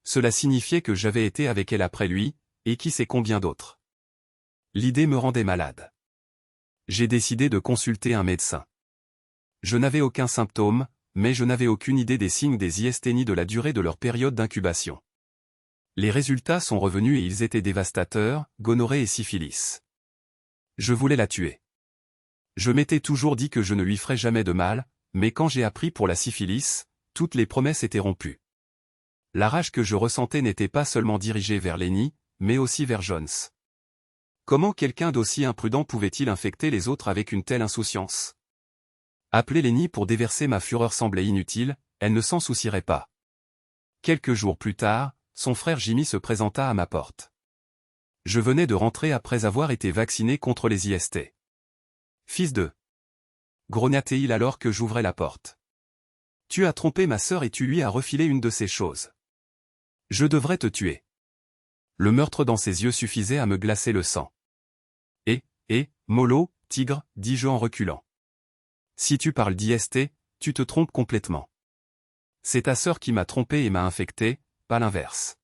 Cela signifiait que j'avais été avec elle après lui, et qui sait combien d'autres. L'idée me rendait malade. J'ai décidé de consulter un médecin. Je n'avais aucun symptôme, mais je n'avais aucune idée des signes des IST ni de la durée de leur période d'incubation. Les résultats sont revenus et ils étaient dévastateurs, gonorrhée et syphilis. Je voulais la tuer. Je m'étais toujours dit que je ne lui ferais jamais de mal, mais quand j'ai appris pour la syphilis, toutes les promesses étaient rompues. La rage que je ressentais n'était pas seulement dirigée vers Lenny, mais aussi vers Jones. Comment quelqu'un d'aussi imprudent pouvait-il infecter les autres avec une telle insouciance? Appeler Lenny pour déverser ma fureur semblait inutile, elle ne s'en soucierait pas. Quelques jours plus tard, son frère Jimmy se présenta à ma porte. Je venais de rentrer après avoir été vacciné contre les IST. Fils de... grogna-t-il alors que j'ouvrais la porte. Tu as trompé ma sœur et tu lui as refilé une de ces choses. Je devrais te tuer. Le meurtre dans ses yeux suffisait à me glacer le sang. Mollo, tigre, dis-je en reculant. Si tu parles d'IST, tu te trompes complètement. C'est ta sœur qui m'a trompé et m'a infecté, pas l'inverse.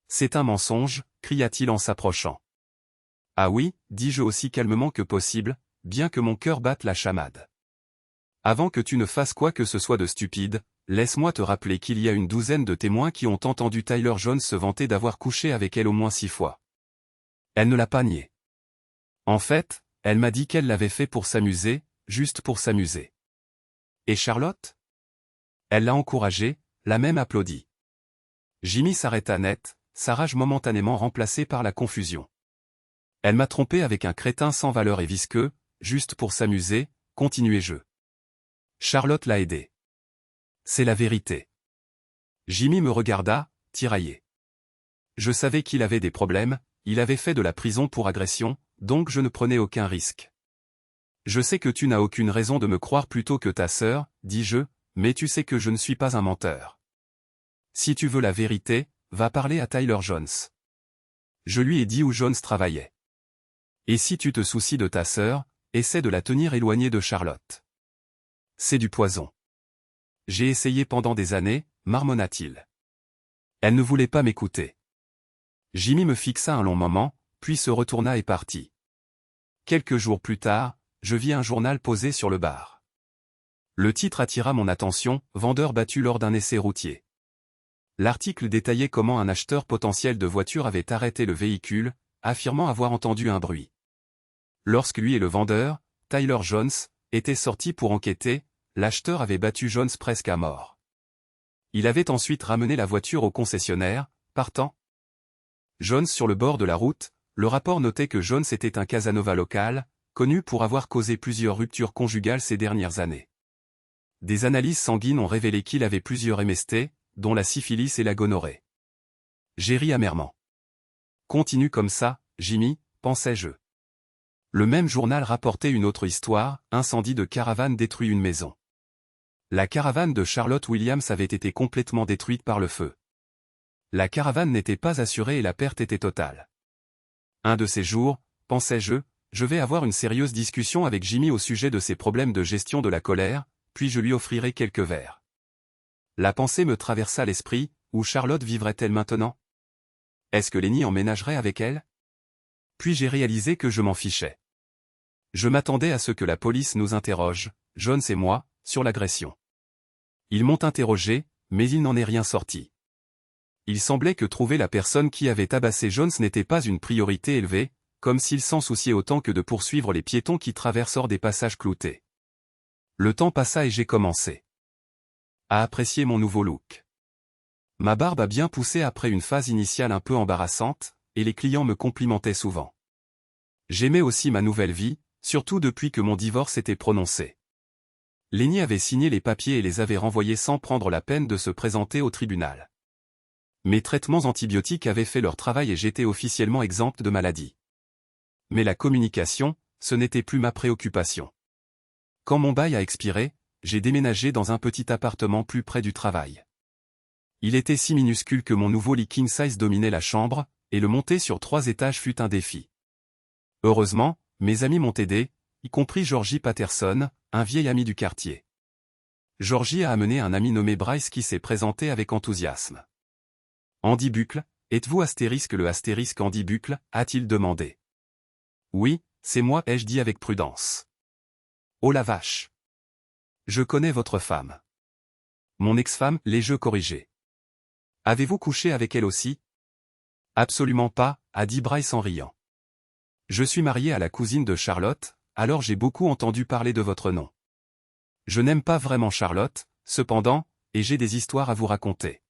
C'est un mensonge, cria-t-il en s'approchant. Ah oui, dis-je aussi calmement que possible, bien que mon cœur batte la chamade. Avant que tu ne fasses quoi que ce soit de stupide, laisse-moi te rappeler qu'il y a une douzaine de témoins qui ont entendu Tyler Jones se vanter d'avoir couché avec elle au moins 6 fois. Elle ne l'a pas nié. En fait, elle m'a dit qu'elle l'avait fait pour s'amuser, juste pour s'amuser. Et Charlotte? Elle l'a encouragée, l'a même applaudi. Jimmy s'arrêta net, sa rage momentanément remplacée par la confusion. Elle m'a trompé avec un crétin sans valeur et visqueux, juste pour s'amuser, continuai-je. Charlotte l'a aidé. C'est la vérité. Jimmy me regarda, tiraillé. Je savais qu'il avait des problèmes, il avait fait de la prison pour agression, donc je ne prenais aucun risque. Je sais que tu n'as aucune raison de me croire plutôt que ta sœur, dis-je, mais tu sais que je ne suis pas un menteur. Si tu veux la vérité, va parler à Tyler Jones. Je lui ai dit où Jones travaillait. Et si tu te soucies de ta sœur, essaie de la tenir éloignée de Charlotte. C'est du poison. J'ai essayé pendant des années, marmonna-t-il. Elle ne voulait pas m'écouter. Jimmy me fixa un long moment, puis se retourna et partit. Quelques jours plus tard, je vis un journal posé sur le bar. Le titre attira mon attention, vendeur battu lors d'un essai routier. L'article détaillait comment un acheteur potentiel de voiture avait arrêté le véhicule, affirmant avoir entendu un bruit. Lorsque lui et le vendeur, Tyler Jones, étaient sortis pour enquêter, l'acheteur avait battu Jones presque à mort. Il avait ensuite ramené la voiture au concessionnaire, partant. Jones sur le bord de la route, le rapport notait que Jones était un Casanova local, connu pour avoir causé plusieurs ruptures conjugales ces dernières années. Des analyses sanguines ont révélé qu'il avait plusieurs MST, dont la syphilis et la gonorrhée. J'ai ri amèrement. Continue comme ça, Jimmy, pensais-je. Le même journal rapportait une autre histoire, incendie de caravane détruit une maison. La caravane de Charlotte Williams avait été complètement détruite par le feu. La caravane n'était pas assurée et la perte était totale. Un de ces jours, pensais-je, je vais avoir une sérieuse discussion avec Jimmy au sujet de ses problèmes de gestion de la colère, puis je lui offrirai quelques verres. La pensée me traversa l'esprit, où Charlotte vivrait-elle maintenant? Est-ce que Lenny emménagerait avec elle? Puis j'ai réalisé que je m'en fichais. Je m'attendais à ce que la police nous interroge, Jones et moi, sur l'agression. Ils m'ont interrogé, mais il n'en est rien sorti. Il semblait que trouver la personne qui avait tabassé Jones n'était pas une priorité élevée, comme s'il s'en souciait autant que de poursuivre les piétons qui traversent hors des passages cloutés. Le temps passa et j'ai commencé à apprécier mon nouveau look. Ma barbe a bien poussé après une phase initiale un peu embarrassante, et les clients me complimentaient souvent. J'aimais aussi ma nouvelle vie, surtout depuis que mon divorce était prononcé. Lenny avait signé les papiers et les avait renvoyés sans prendre la peine de se présenter au tribunal. Mes traitements antibiotiques avaient fait leur travail et j'étais officiellement exempt de maladie. Mais la communication, ce n'était plus ma préoccupation. Quand mon bail a expiré, j'ai déménagé dans un petit appartement plus près du travail. Il était si minuscule que mon nouveau lit king size dominait la chambre, et le monter sur 3 étages fut un défi. Heureusement, mes amis m'ont aidé, y compris Georgie Patterson, un vieil ami du quartier. Georgie a amené un ami nommé Bryce qui s'est présenté avec enthousiasme. Andy Buckle, êtes-vous le Andy Buckle, a-t-il demandé. Oui, c'est moi, ai-je dit avec prudence. Oh la vache! Je connais votre femme. Mon ex-femme, l'ai-je corrigé. Avez-vous couché avec elle aussi? Absolument pas, a dit Bryce en riant. Je suis marié à la cousine de Charlotte, alors j'ai beaucoup entendu parler de votre nom. Je n'aime pas vraiment Charlotte, cependant, et j'ai des histoires à vous raconter.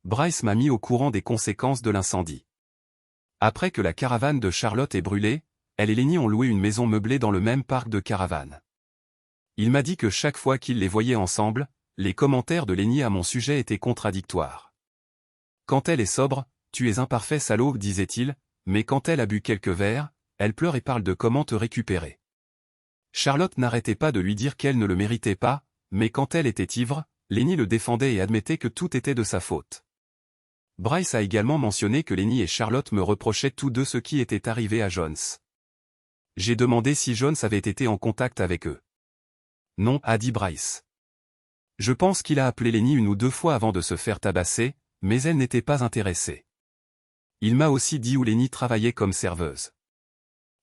Bryce m'a mis au courant des conséquences de l'incendie. Après que la caravane de Charlotte ait brûlé, elle et Lenny ont loué une maison meublée dans le même parc de caravanes. Il m'a dit que chaque fois qu'ils les voyaient ensemble, les commentaires de Lenny à mon sujet étaient contradictoires. Quand elle est sobre, tu es un parfait salaud, disait-il, mais quand elle a bu quelques verres, elle pleure et parle de comment te récupérer. Charlotte n'arrêtait pas de lui dire qu'elle ne le méritait pas, mais quand elle était ivre, Lenny le défendait et admettait que tout était de sa faute. Bryce a également mentionné que Lenny et Charlotte me reprochaient tous deux ce qui était arrivé à Jones. J'ai demandé si Jones avait été en contact avec eux. Non, a dit Bryce. Je pense qu'il a appelé Lenny 1 ou 2 fois avant de se faire tabasser, mais elle n'était pas intéressée. Il m'a aussi dit où Lenny travaillait comme serveuse.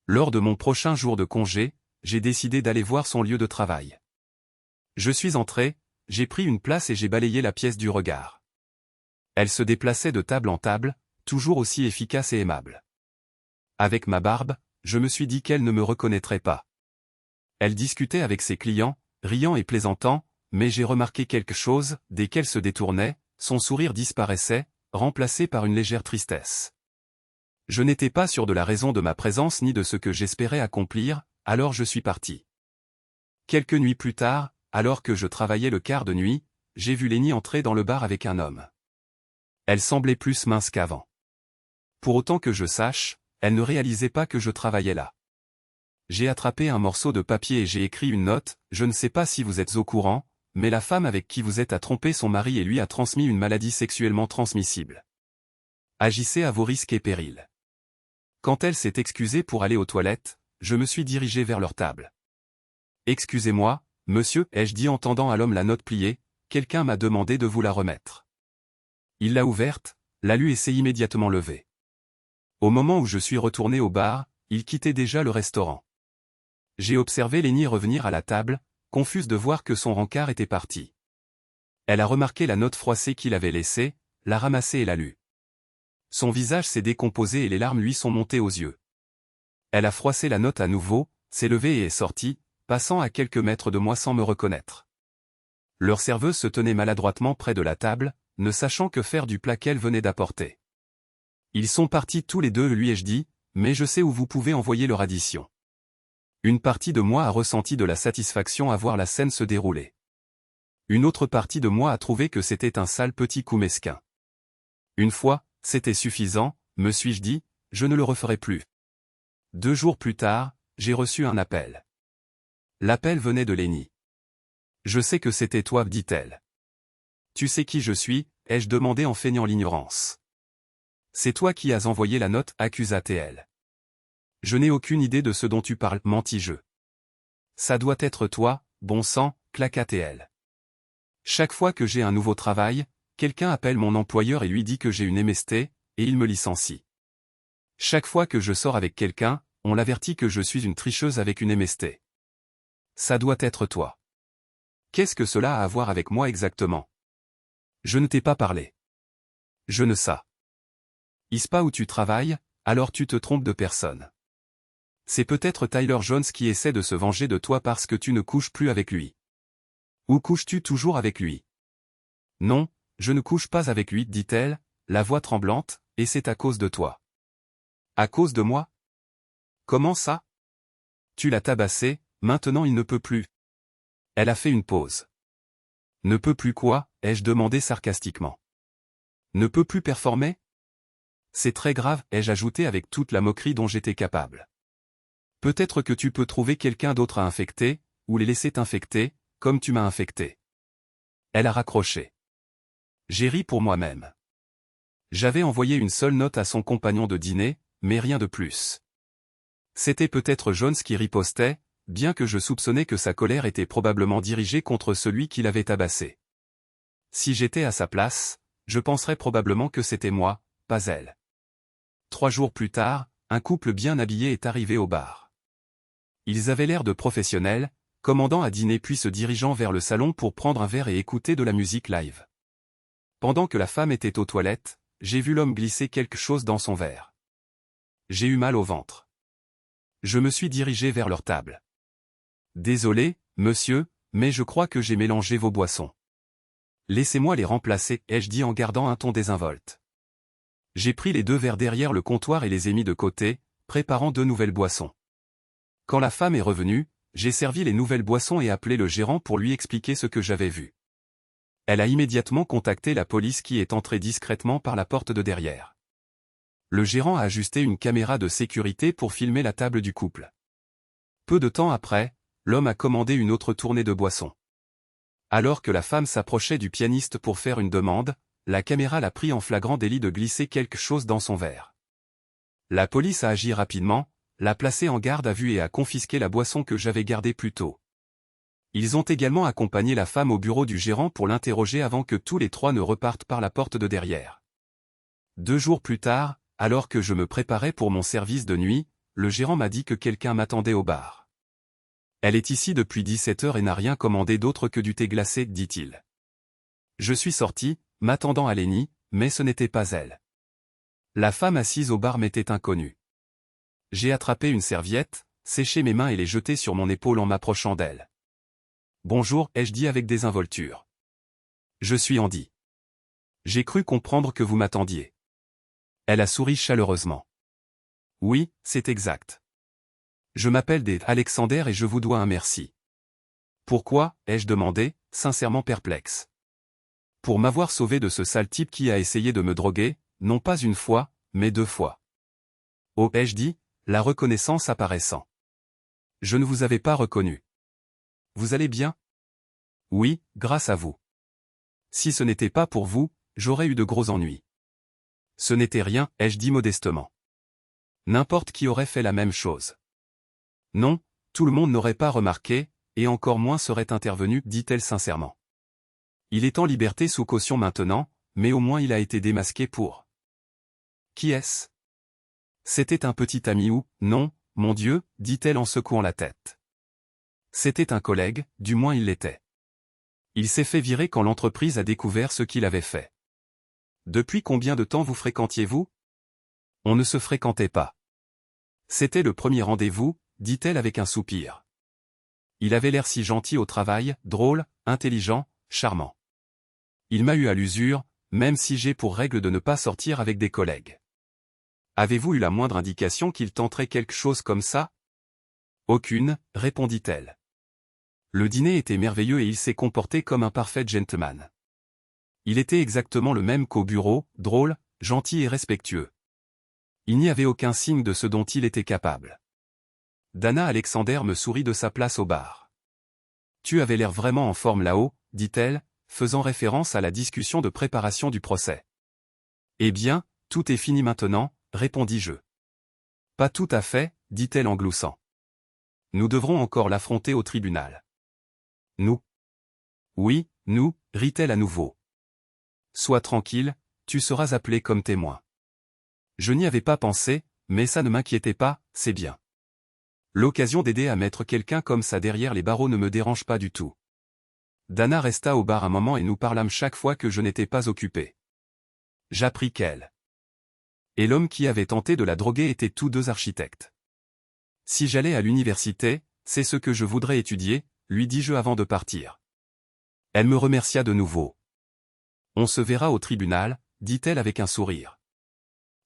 Lors de mon prochain jour de congé, j'ai décidé d'aller voir son lieu de travail. Je suis entré, j'ai pris une place et j'ai balayé la pièce du regard. Elle se déplaçait de table en table, toujours aussi efficace et aimable. Avec ma barbe, je me suis dit qu'elle ne me reconnaîtrait pas. Elle discutait avec ses clients, riant et plaisantant, mais j'ai remarqué quelque chose, dès qu'elle se détournait, son sourire disparaissait, remplacé par une légère tristesse. Je n'étais pas sûr de la raison de ma présence ni de ce que j'espérais accomplir, alors je suis parti. Quelques nuits plus tard, alors que je travaillais le quart de nuit, j'ai vu Lenny entrer dans le bar avec un homme. Elle semblait plus mince qu'avant. Pour autant que je sache, elle ne réalisait pas que je travaillais là. J'ai attrapé un morceau de papier et j'ai écrit une note, je ne sais pas si vous êtes au courant, mais la femme avec qui vous êtes a trompé son mari et lui a transmis une maladie sexuellement transmissible. Agissez à vos risques et périls. Quand elle s'est excusée pour aller aux toilettes, je me suis dirigé vers leur table. Excusez-moi, monsieur, ai-je dit en tendant à l'homme la note pliée, quelqu'un m'a demandé de vous la remettre. Il l'a ouverte, l'a lue et s'est immédiatement levé. Au moment où je suis retourné au bar, il quittait déjà le restaurant. J'ai observé Lenny revenir à la table, confuse de voir que son rencard était parti. Elle a remarqué la note froissée qu'il avait laissée, l'a ramassée et l'a lue. Son visage s'est décomposé et les larmes lui sont montées aux yeux. Elle a froissé la note à nouveau, s'est levée et est sortie, passant à quelques mètres de moi sans me reconnaître. Leur serveuse se tenait maladroitement près de la table, ne sachant que faire du plat qu'elle venait d'apporter. Ils sont partis tous les deux, lui ai-je dit, mais je sais où vous pouvez envoyer leur addition. Une partie de moi a ressenti de la satisfaction à voir la scène se dérouler. Une autre partie de moi a trouvé que c'était un sale petit coup mesquin. Une fois, c'était suffisant, me suis-je dit, je ne le referai plus. 2 jours plus tard, j'ai reçu un appel. L'appel venait de Lenny. Je sais que c'était toi, dit-elle. Tu sais qui je suis, ai-je demandé en feignant l'ignorance. C'est toi qui as envoyé la note, accusa-t-elle. Je n'ai aucune idée de ce dont tu parles, mentis-je. Ça doit être toi, bon sang, claqua-t-elle. Chaque fois que j'ai un nouveau travail, quelqu'un appelle mon employeur et lui dit que j'ai une MST, et il me licencie. Chaque fois que je sors avec quelqu'un, on l'avertit que je suis une tricheuse avec une MST. Ça doit être toi. Qu'est-ce que cela a à voir avec moi exactement? Je ne t'ai pas parlé. Je ne sais. Is pas où tu travailles, alors tu te trompes de personne. C'est peut-être Tyler Jones qui essaie de se venger de toi parce que tu ne couches plus avec lui. Ou couches-tu toujours avec lui? Non, je ne couche pas avec lui, dit-elle, la voix tremblante, et c'est à cause de toi. À cause de moi? Comment ça? Tu l'as tabassé, maintenant il ne peut plus. Elle a fait une pause. Ne peut plus quoi? Ai-je demandé sarcastiquement. Ne peut plus performer? C'est très grave, ai-je ajouté avec toute la moquerie dont j'étais capable. Peut-être que tu peux trouver quelqu'un d'autre à infecter, ou les laisser t'infecter, comme tu m'as infecté. Elle a raccroché. J'ai ri pour moi-même. J'avais envoyé une seule note à son compagnon de dîner, mais rien de plus. C'était peut-être Jones qui ripostait, bien que je soupçonnais que sa colère était probablement dirigée contre celui qui l'avait tabassé. Si j'étais à sa place, je penserais probablement que c'était moi, pas elle. 3 jours plus tard, un couple bien habillé est arrivé au bar. Ils avaient l'air de professionnels, commandant à dîner puis se dirigeant vers le salon pour prendre un verre et écouter de la musique live. Pendant que la femme était aux toilettes, j'ai vu l'homme glisser quelque chose dans son verre. J'ai eu mal au ventre. Je me suis dirigé vers leur table. Désolé, monsieur, mais je crois que j'ai mélangé vos boissons. Laissez-moi les remplacer, ai-je dit en gardant un ton désinvolte. J'ai pris les 2 verres derrière le comptoir et les ai mis de côté, préparant 2 nouvelles boissons. Quand la femme est revenue, j'ai servi les nouvelles boissons et appelé le gérant pour lui expliquer ce que j'avais vu. Elle a immédiatement contacté la police qui est entrée discrètement par la porte de derrière. Le gérant a ajusté une caméra de sécurité pour filmer la table du couple. Peu de temps après, l'homme a commandé une autre tournée de boissons. Alors que la femme s'approchait du pianiste pour faire une demande, la caméra l'a pris en flagrant délit de glisser quelque chose dans son verre. La police a agi rapidement, l'a placé en garde à vue et a confisqué la boisson que j'avais gardée plus tôt. Ils ont également accompagné la femme au bureau du gérant pour l'interroger avant que tous les 3 ne repartent par la porte de derrière. 2 jours plus tard, alors que je me préparais pour mon service de nuit, le gérant m'a dit que quelqu'un m'attendait au bar. Elle est ici depuis 17 heures et n'a rien commandé d'autre que du thé glacé, dit-il. Je suis sorti, m'attendant à Lenny, mais ce n'était pas elle. La femme assise au bar m'était inconnue. J'ai attrapé une serviette, séché mes mains et les jeté sur mon épaule en m'approchant d'elle. Bonjour, ai-je dit avec désinvolture. Je suis Andy. J'ai cru comprendre que vous m'attendiez. Elle a souri chaleureusement. Oui, c'est exact. Je m'appelle Dave Alexander et je vous dois un merci. Pourquoi, ai-je demandé, sincèrement perplexe. Pour m'avoir sauvé de ce sale type qui a essayé de me droguer, non pas une fois, mais 2 fois. Oh, ai-je dit, la reconnaissance apparaissant. Je ne vous avais pas reconnu. Vous allez bien? Oui, grâce à vous. Si ce n'était pas pour vous, j'aurais eu de gros ennuis. Ce n'était rien, ai-je dit modestement. N'importe qui aurait fait la même chose. Non, tout le monde n'aurait pas remarqué, et encore moins serait intervenu, dit-elle sincèrement. Il est en liberté sous caution maintenant, mais au moins il a été démasqué pour. Qui est-ce? C'était un petit ami ou, non, mon Dieu, dit-elle en secouant la tête. C'était un collègue, du moins il l'était. Il s'est fait virer quand l'entreprise a découvert ce qu'il avait fait. Depuis combien de temps vous fréquentiez-vous? On ne se fréquentait pas. C'était le premier rendez-vous, dit-elle avec un soupir. Il avait l'air si gentil au travail, drôle, intelligent, charmant. Il m'a eu à l'usure, même si j'ai pour règle de ne pas sortir avec des collègues. Avez-vous eu la moindre indication qu'il tenterait quelque chose comme ça? Aucune, répondit-elle. Le dîner était merveilleux et il s'est comporté comme un parfait gentleman. Il était exactement le même qu'au bureau, drôle, gentil et respectueux. Il n'y avait aucun signe de ce dont il était capable. Dana Alexander me sourit de sa place au bar. Tu avais l'air vraiment en forme là-haut, dit-elle, faisant référence à la discussion de préparation du procès. Eh bien, tout est fini maintenant, répondis-je. Pas tout à fait, dit-elle en gloussant. Nous devrons encore l'affronter au tribunal. Nous. Oui, nous, rit-elle à nouveau. Sois tranquille, tu seras appelé comme témoin. Je n'y avais pas pensé, mais ça ne m'inquiétait pas, c'est bien. L'occasion d'aider à mettre quelqu'un comme ça derrière les barreaux ne me dérange pas du tout. Dana resta au bar un moment et nous parlâmes chaque fois que je n'étais pas occupé. J'appris qu'elle et l'homme qui avait tenté de la droguer étaient tous deux architectes. Si j'allais à l'université, c'est ce que je voudrais étudier, lui dis-je avant de partir. Elle me remercia de nouveau. On se verra au tribunal, dit-elle avec un sourire.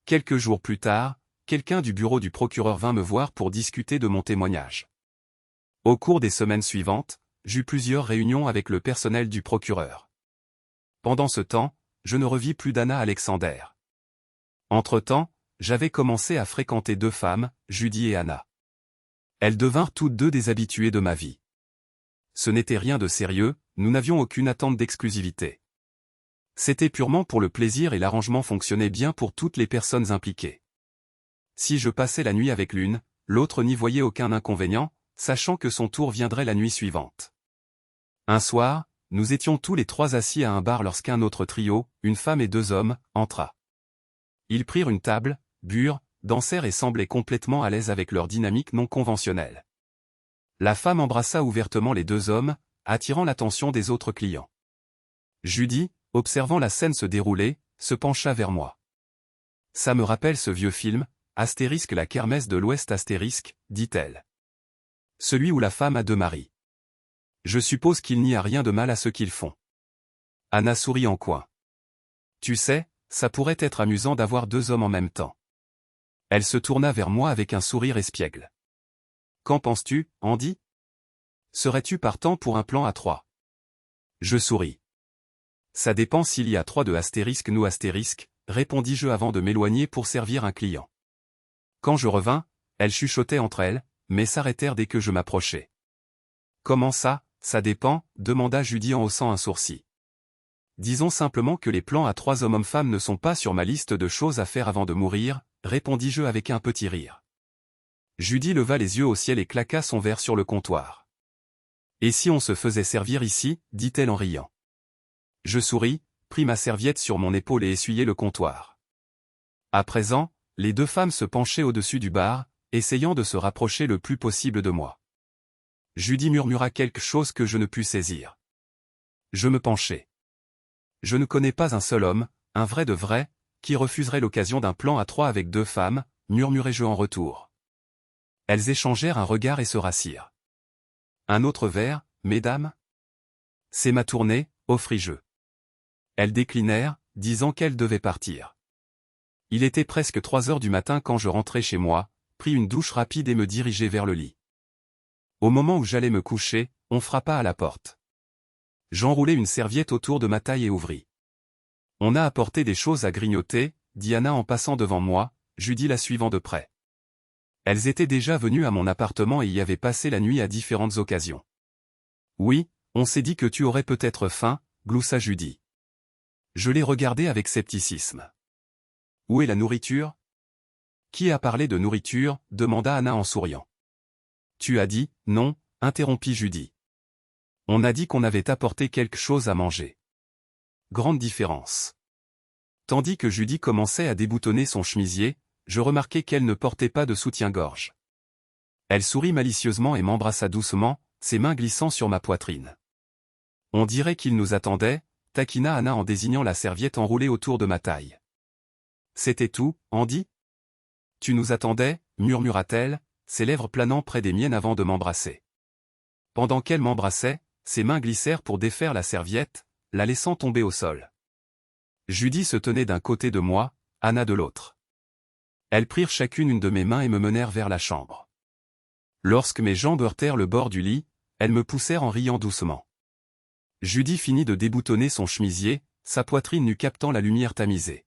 Quelques jours plus tard, quelqu'un du bureau du procureur vint me voir pour discuter de mon témoignage. Au cours des semaines suivantes, j'eus plusieurs réunions avec le personnel du procureur. Pendant ce temps, je ne revis plus d'Anna Alexander. Entre-temps, j'avais commencé à fréquenter deux femmes, Judy et Anna. Elles devinrent toutes deux des habituées de ma vie. Ce n'était rien de sérieux, nous n'avions aucune attente d'exclusivité. C'était purement pour le plaisir et l'arrangement fonctionnait bien pour toutes les personnes impliquées. Si je passais la nuit avec l'une, l'autre n'y voyait aucun inconvénient, sachant que son tour viendrait la nuit suivante. Un soir, nous étions tous les trois assis à un bar lorsqu'un autre trio, une femme et deux hommes, entra. Ils prirent une table, burent, dansèrent et semblaient complètement à l'aise avec leur dynamique non conventionnelle. La femme embrassa ouvertement les deux hommes, attirant l'attention des autres clients. Judy, observant la scène se dérouler, se pencha vers moi. « Ça me rappelle ce vieux film, Astérisque la kermesse de l'Ouest astérisque, dit-elle. Celui où la femme a deux maris. Je suppose qu'il n'y a rien de mal à ce qu'ils font. » Anna sourit en coin. « Tu sais, ça pourrait être amusant d'avoir deux hommes en même temps. » Elle se tourna vers moi avec un sourire espiègle. « Qu'en penses-tu, Andy? Serais-tu partant pour un plan à trois? » Je souris. « Ça dépend s'il y a trois de astérisque ou astérisque, répondis-je avant de m'éloigner pour servir un client. Quand je revins, elles chuchotaient entre elles, mais s'arrêtèrent dès que je m'approchai. « Comment ça dépend ?» demanda Judy en haussant un sourcil. « Disons simplement que les plans à trois hommes-femmes ne sont pas sur ma liste de choses à faire avant de mourir, répondis-je avec un petit rire. Judy leva les yeux au ciel et claqua son verre sur le comptoir. « Et si on se faisait servir ici ?» dit-elle en riant. Je souris, pris ma serviette sur mon épaule et essuyai le comptoir. À présent, les deux femmes se penchaient au-dessus du bar, essayant de se rapprocher le plus possible de moi. Judy murmura quelque chose que je ne pus saisir. Je me penchai. Je ne connais pas un seul homme, un vrai de vrai, qui refuserait l'occasion d'un plan à trois avec deux femmes, murmurai-je en retour. Elles échangèrent un regard et se rassirent. Un autre verre, mesdames? C'est ma tournée, offris-je. Elles déclinèrent, disant qu'elles devaient partir. Il était presque 3 heures du matin quand je rentrai chez moi, pris une douche rapide et me dirigeai vers le lit. Au moment où j'allais me coucher, on frappa à la porte. J'enroulai une serviette autour de ma taille et ouvris. On a apporté des choses à grignoter, dit Anna en passant devant moi, Judy la suivant de près. Elles étaient déjà venues à mon appartement et y avaient passé la nuit à différentes occasions. Oui, on s'est dit que tu aurais peut-être faim, gloussa Judy. Je l'ai regardée avec scepticisme. Où est la nourriture? Qui a parlé de nourriture? Demanda Anna en souriant. Tu as dit, non, interrompit Judy. On a dit qu'on avait apporté quelque chose à manger. Grande différence. Tandis que Judy commençait à déboutonner son chemisier, je remarquai qu'elle ne portait pas de soutien-gorge. Elle sourit malicieusement et m'embrassa doucement, ses mains glissant sur ma poitrine. On dirait qu'il nous attendait, taquina Anna en désignant la serviette enroulée autour de ma taille. C'était tout, Andy? Tu nous attendais, murmura-t-elle, ses lèvres planant près des miennes avant de m'embrasser. Pendant qu'elle m'embrassait, ses mains glissèrent pour défaire la serviette, la laissant tomber au sol. Judy se tenait d'un côté de moi, Anna de l'autre. Elles prirent chacune une de mes mains et me menèrent vers la chambre. Lorsque mes jambes heurtèrent le bord du lit, elles me poussèrent en riant doucement. Judy finit de déboutonner son chemisier, sa poitrine nu captant la lumière tamisée.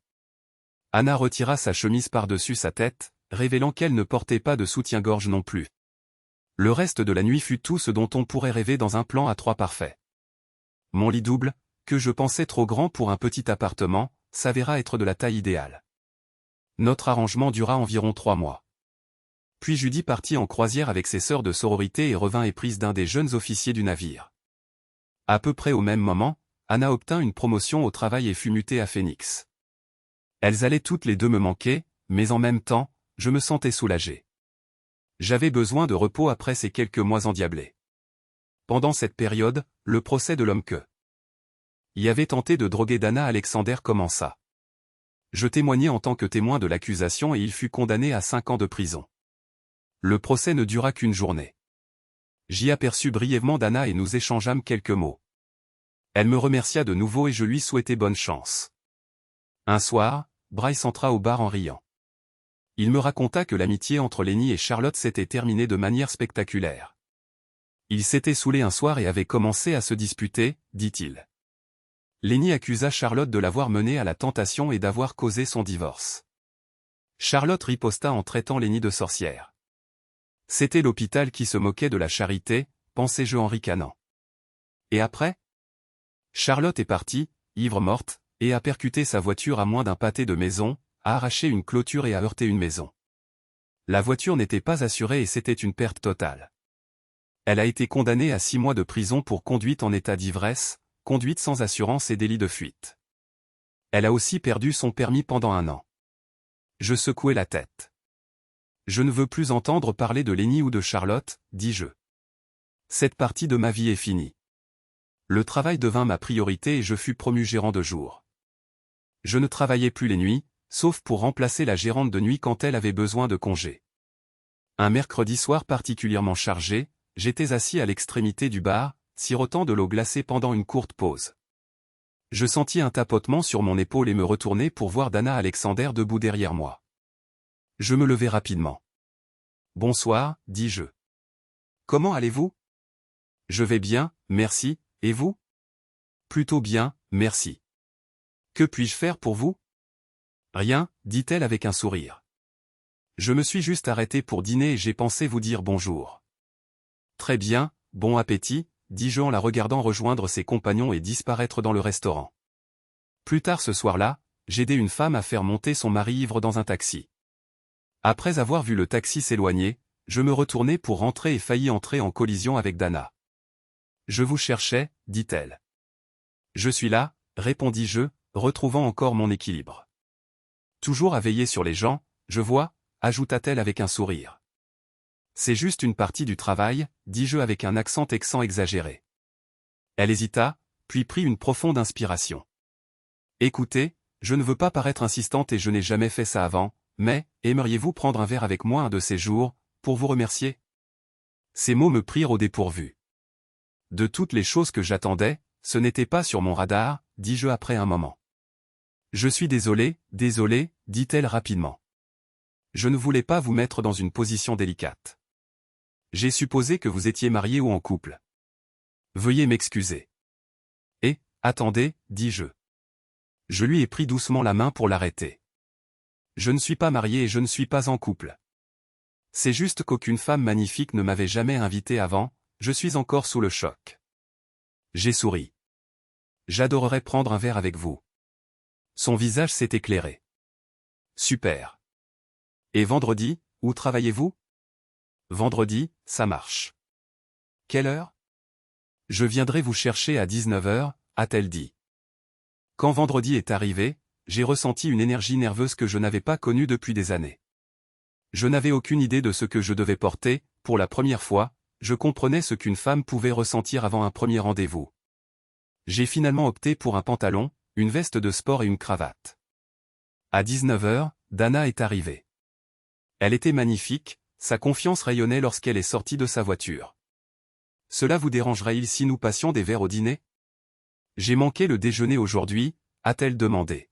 Anna retira sa chemise par-dessus sa tête, révélant qu'elle ne portait pas de soutien-gorge non plus. Le reste de la nuit fut tout ce dont on pourrait rêver dans un plan à trois parfait. Mon lit double, que je pensais trop grand pour un petit appartement, s'avéra être de la taille idéale. Notre arrangement dura environ 3 mois. Puis Judy partit en croisière avec ses sœurs de sororité et revint éprise d'un des jeunes officiers du navire. À peu près au même moment, Anna obtint une promotion au travail et fut mutée à Phoenix. Elles allaient toutes les deux me manquer, mais en même temps, je me sentais soulagé. J'avais besoin de repos après ces quelques mois endiablés. Pendant cette période, le procès de l'homme que y avait tenté de droguer Dana Alexander commença. Je témoignai en tant que témoin de l'accusation et il fut condamné à 5 ans de prison. Le procès ne dura qu'une journée. J'y aperçus brièvement Dana et nous échangeâmes quelques mots. Elle me remercia de nouveau et je lui souhaitai bonne chance. Un soir, Bryce entra au bar en riant. Il me raconta que l'amitié entre Lenny et Charlotte s'était terminée de manière spectaculaire. Ils s'étaient saoulés un soir et avaient commencé à se disputer, dit-il. Lenny accusa Charlotte de l'avoir menée à la tentation et d'avoir causé son divorce. Charlotte riposta en traitant Lenny de sorcière. C'était l'hôpital qui se moquait de la charité, pensai-je en ricanant. Et après? Charlotte est partie, ivre morte, et a percuté sa voiture à moins d'un pâté de maison, a arraché une clôture et a heurté une maison. La voiture n'était pas assurée et c'était une perte totale. Elle a été condamnée à 6 mois de prison pour conduite en état d'ivresse, conduite sans assurance et délit de fuite. Elle a aussi perdu son permis pendant 1 an. Je secouai la tête. Je ne veux plus entendre parler de Lenny ou de Charlotte, dis-je. Cette partie de ma vie est finie. Le travail devint ma priorité et je fus promu gérant de jour. Je ne travaillais plus les nuits, sauf pour remplacer la gérante de nuit quand elle avait besoin de congé. Un mercredi soir particulièrement chargé, j'étais assis à l'extrémité du bar, sirotant de l'eau glacée pendant une courte pause. Je sentis un tapotement sur mon épaule et me retournai pour voir Dana Alexander debout derrière moi. Je me levai rapidement. « Bonsoir, dis-je. Comment allez-vous ? » « Je vais bien, merci, et vous ? » « Plutôt bien, merci. »« Que puis-je faire pour vous ? » « Rien, dit-elle avec un sourire. Je me suis juste arrêté pour dîner et j'ai pensé vous dire bonjour. Très bien, bon appétit, dis-je en la regardant rejoindre ses compagnons et disparaître dans le restaurant. Plus tard ce soir-là, j'aidai une femme à faire monter son mari ivre dans un taxi. Après avoir vu le taxi s'éloigner, je me retournai pour rentrer et faillis entrer en collision avec Dana. Je vous cherchais, dit-elle. Je suis là, répondis-je, retrouvant encore mon équilibre. Toujours à veiller sur les gens, je vois, ajouta-t-elle avec un sourire. C'est juste une partie du travail, dis-je avec un accent texan exagéré. Elle hésita, puis prit une profonde inspiration. Écoutez, je ne veux pas paraître insistante et je n'ai jamais fait ça avant, mais, aimeriez-vous prendre un verre avec moi un de ces jours, pour vous remercier ? Ces mots me prirent au dépourvu. De toutes les choses que j'attendais, ce n'était pas sur mon radar, dis-je après un moment. Je suis désolé, dit-elle rapidement. Je ne voulais pas vous mettre dans une position délicate. J'ai supposé que vous étiez marié ou en couple. Veuillez m'excuser. Et, attendez, dis-je. Je lui ai pris doucement la main pour l'arrêter. Je ne suis pas marié et je ne suis pas en couple. C'est juste qu'aucune femme magnifique ne m'avait jamais invité avant, je suis encore sous le choc. J'ai souri. J'adorerais prendre un verre avec vous. Son visage s'est éclairé. Super. Et vendredi, où travaillez-vous ? Vendredi, ça marche. Quelle heure ? Je viendrai vous chercher à 19h, a-t-elle dit. Quand vendredi est arrivé, j'ai ressenti une énergie nerveuse que je n'avais pas connue depuis des années. Je n'avais aucune idée de ce que je devais porter, pour la première fois, je comprenais ce qu'une femme pouvait ressentir avant un premier rendez-vous. J'ai finalement opté pour un pantalon, une veste de sport et une cravate. À 19h, Dana est arrivée. Elle était magnifique, sa confiance rayonnait lorsqu'elle est sortie de sa voiture. Cela vous dérangerait-il si nous passions des verres au dîner ? J'ai manqué le déjeuner aujourd'hui, a-t-elle demandé.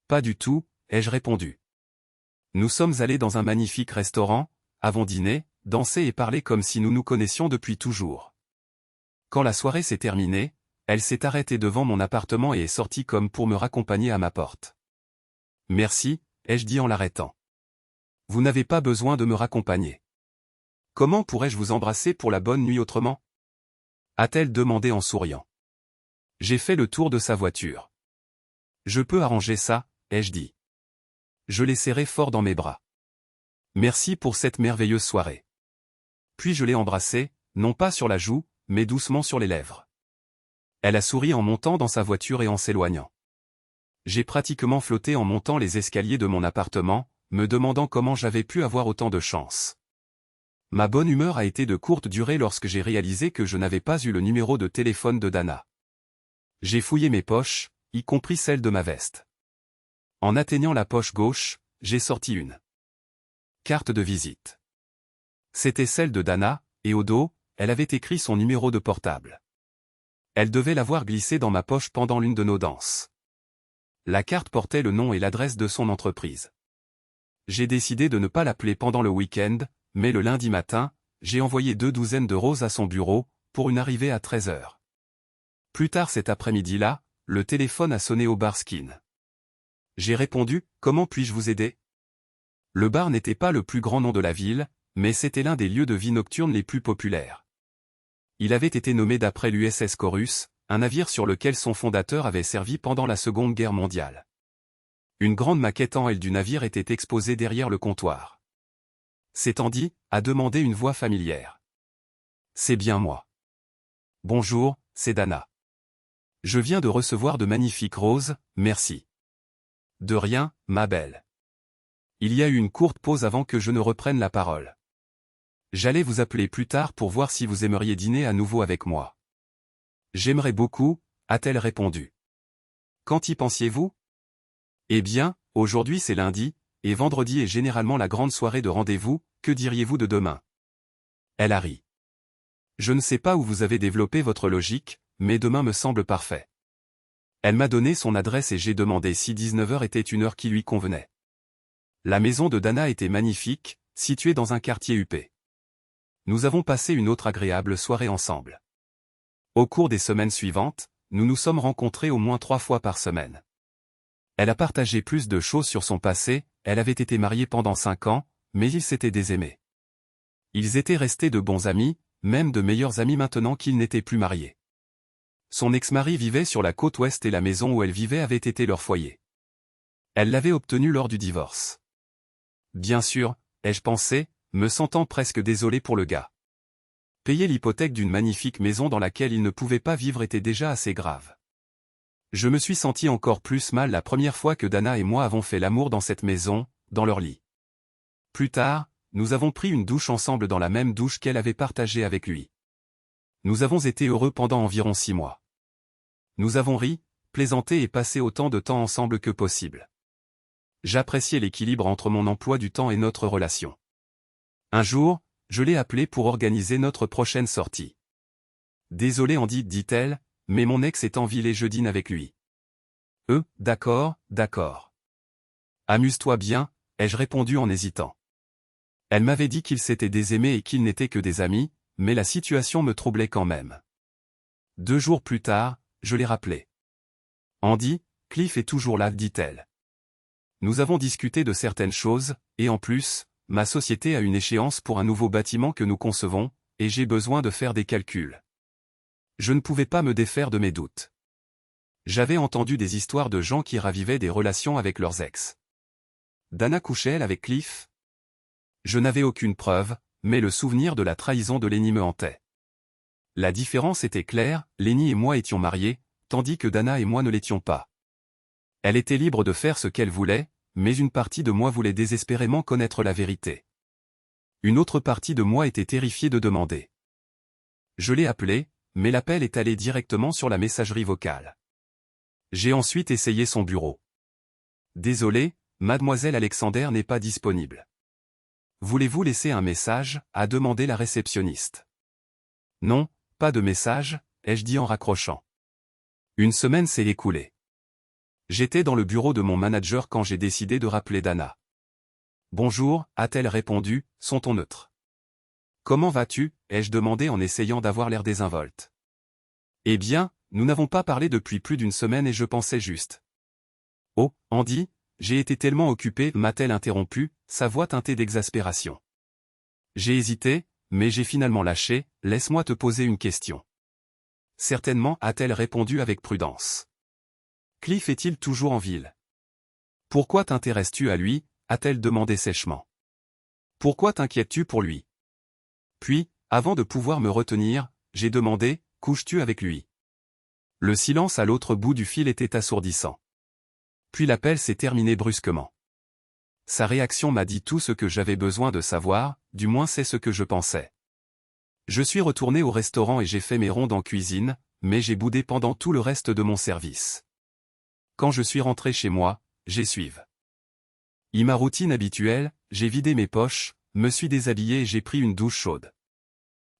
Pas du tout, ai-je répondu. Nous sommes allés dans un magnifique restaurant, avons dîné, dansé et parlé comme si nous nous connaissions depuis toujours. Quand la soirée s'est terminée, elle s'est arrêtée devant mon appartement et est sortie comme pour me raccompagner à ma porte. Merci, ai-je dit en l'arrêtant. Vous n'avez pas besoin de me raccompagner. Comment pourrais-je vous embrasser pour la bonne nuit autrement ? A-t-elle demandé en souriant. J'ai fait le tour de sa voiture. Je peux arranger ça, ai-je dit. Je l'ai serré fort dans mes bras. Merci pour cette merveilleuse soirée. Puis je l'ai embrassé, non pas sur la joue, mais doucement sur les lèvres. Elle a souri en montant dans sa voiture et en s'éloignant. J'ai pratiquement flotté en montant les escaliers de mon appartement, me demandant comment j'avais pu avoir autant de chance. Ma bonne humeur a été de courte durée lorsque j'ai réalisé que je n'avais pas eu le numéro de téléphone de Dana. J'ai fouillé mes poches, y compris celle de ma veste. En atteignant la poche gauche, j'ai sorti une carte de visite. C'était celle de Dana, et au dos, elle avait écrit son numéro de portable. Elle devait l'avoir glissé dans ma poche pendant l'une de nos danses. La carte portait le nom et l'adresse de son entreprise. J'ai décidé de ne pas l'appeler pendant le week-end, mais le lundi matin, j'ai envoyé 2 douzaines de roses à son bureau, pour une arrivée à 13 heures. Plus tard cet après-midi-là, le téléphone a sonné au bar Skin. J'ai répondu, « Comment puis-je vous aider ?» Le bar n'était pas le plus grand nom de la ville, mais c'était l'un des lieux de vie nocturne les plus populaires. Il avait été nommé d'après l'USS Chorus, un navire sur lequel son fondateur avait servi pendant la Seconde Guerre mondiale. Une grande maquette en L du navire était exposée derrière le comptoir. « C'est Andy » a demandé une voix familière. « C'est bien moi. »« Bonjour, c'est Dana. Je viens de recevoir de magnifiques roses, merci. »« De rien, ma belle. » Il y a eu une courte pause avant que je ne reprenne la parole. « J'allais vous appeler plus tard pour voir si vous aimeriez dîner à nouveau avec moi. »« J'aimerais beaucoup, » a-t-elle répondu. « Quand y pensiez-vous ? » Eh bien, aujourd'hui c'est lundi, et vendredi est généralement la grande soirée de rendez-vous, que diriez-vous de demain ? Elle a ri. Je ne sais pas où vous avez développé votre logique, mais demain me semble parfait. Elle m'a donné son adresse et j'ai demandé si 19h était une heure qui lui convenait. La maison de Dana était magnifique, située dans un quartier huppé. Nous avons passé une autre agréable soirée ensemble. Au cours des semaines suivantes, nous nous sommes rencontrés au moins 3 fois par semaine. Elle a partagé plus de choses sur son passé, elle avait été mariée pendant 5 ans, mais ils s'étaient désaimés. Ils étaient restés de bons amis, même de meilleurs amis maintenant qu'ils n'étaient plus mariés. Son ex-mari vivait sur la côte ouest et la maison où elle vivait avait été leur foyer. Elle l'avait obtenu lors du divorce. Bien sûr, ai-je pensé, me sentant presque désolé pour le gars. Payer l'hypothèque d'une magnifique maison dans laquelle il ne pouvait pas vivre était déjà assez grave. Je me suis senti encore plus mal la première fois que Dana et moi avons fait l'amour dans cette maison, dans leur lit. Plus tard, nous avons pris une douche ensemble dans la même douche qu'elle avait partagée avec lui. Nous avons été heureux pendant environ 6 mois. Nous avons ri, plaisanté et passé autant de temps ensemble que possible. J'appréciais l'équilibre entre mon emploi du temps et notre relation. Un jour, je l'ai appelé pour organiser notre prochaine sortie. Désolé Andy, dit-elle, mais mon ex est en ville et je dîne avec lui. D'accord, d'accord. Amuse-toi bien, ai-je répondu en hésitant. Elle m'avait dit qu'ils s'étaient désaimés et qu'ils n'étaient que des amis, mais la situation me troublait quand même. 2 jours plus tard, je l'ai rappelé. Andy, Cliff est toujours là, dit-elle. Nous avons discuté de certaines choses, et en plus, ma société a une échéance pour un nouveau bâtiment que nous concevons, et j'ai besoin de faire des calculs. Je ne pouvais pas me défaire de mes doutes. J'avais entendu des histoires de gens qui ravivaient des relations avec leurs ex. Dana couchait-elle avec Cliff ? Je n'avais aucune preuve, mais le souvenir de la trahison de Lenny me hantait. La différence était claire, Lenny et moi étions mariés, tandis que Dana et moi ne l'étions pas. Elle était libre de faire ce qu'elle voulait, mais une partie de moi voulait désespérément connaître la vérité. Une autre partie de moi était terrifiée de demander. Je l'ai appelé, mais l'appel est allé directement sur la messagerie vocale. J'ai ensuite essayé son bureau. Désolé, mademoiselle Alexander n'est pas disponible. Voulez-vous laisser un message, a demandé la réceptionniste. Non, pas de message, ai-je dit en raccrochant. Une semaine s'est écoulée. J'étais dans le bureau de mon manager quand j'ai décidé de rappeler Dana. Bonjour, a-t-elle répondu, son ton neutre. Comment vas-tu, ai-je demandé en essayant d'avoir l'air désinvolte. Eh bien, nous n'avons pas parlé depuis plus d'1 semaine et je pensais juste. Oh, Andy, j'ai été tellement occupé, m'a-t-elle interrompu, sa voix teintée d'exaspération. J'ai hésité, mais j'ai finalement lâché, laisse-moi te poser une question. Certainement, a-t-elle répondu avec prudence. Cliff est-il toujours en ville? Pourquoi t'intéresses-tu à lui, a-t-elle demandé sèchement. Pourquoi t'inquiètes-tu pour lui? Puis, avant de pouvoir me retenir, j'ai demandé, couches-tu avec lui? Le silence à l'autre bout du fil était assourdissant. Puis l'appel s'est terminé brusquement. Sa réaction m'a dit tout ce que j'avais besoin de savoir, du moins c'est ce que je pensais. Je suis retourné au restaurant et j'ai fait mes rondes en cuisine, mais j'ai boudé pendant tout le reste de mon service. Quand je suis rentré chez moi, j'ai suivi ma routine habituelle, j'ai vidé mes poches, me suis déshabillé et j'ai pris une douche chaude.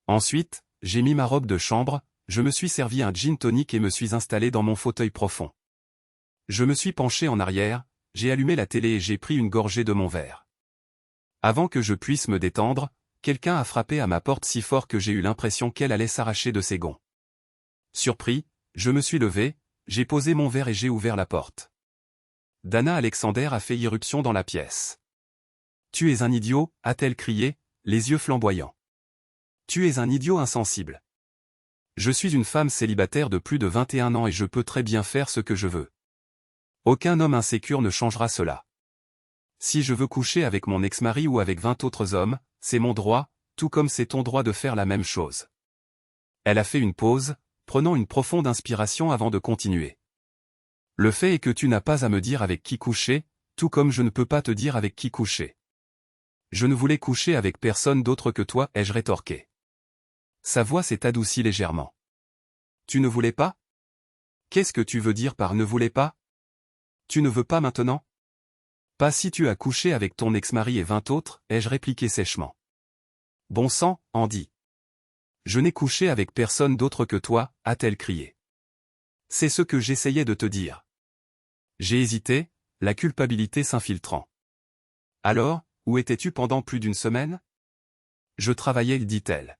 Ensuite, j'ai mis ma robe de chambre, je me suis servi un gin tonic et me suis installé dans mon fauteuil profond. Je me suis penché en arrière, j'ai allumé la télé et j'ai pris une gorgée de mon verre. Avant que je puisse me détendre, quelqu'un a frappé à ma porte si fort que j'ai eu l'impression qu'elle allait s'arracher de ses gonds. Surpris, je me suis levé, j'ai posé mon verre et j'ai ouvert la porte. Dana Alexander a fait irruption dans la pièce. « Tu es un idiot » a-t-elle crié, les yeux flamboyants. « Tu es un idiot insensible. Je suis une femme célibataire de plus de 21 ans et je peux très bien faire ce que je veux. Aucun homme insécure ne changera cela. Si je veux coucher avec mon ex-mari ou avec 20 autres hommes, c'est mon droit, tout comme c'est ton droit de faire la même chose. » Elle a fait une pause, prenant une profonde inspiration avant de continuer. Le fait est que tu n'as pas à me dire avec qui coucher, tout comme je ne peux pas te dire avec qui coucher. Je ne voulais coucher avec personne d'autre que toi, ai-je rétorqué. Sa voix s'est adoucie légèrement. Tu ne voulais pas? Qu'est-ce que tu veux dire par ne voulais pas? Tu ne veux pas maintenant? Pas si tu as couché avec ton ex-mari et 20 autres, ai-je répliqué sèchement. Bon sang, Andy. Je n'ai couché avec personne d'autre que toi, a-t-elle crié. C'est ce que j'essayais de te dire. J'ai hésité, la culpabilité s'infiltrant. Alors, où étais-tu pendant plus d'une semaine? Je travaillais, dit-elle.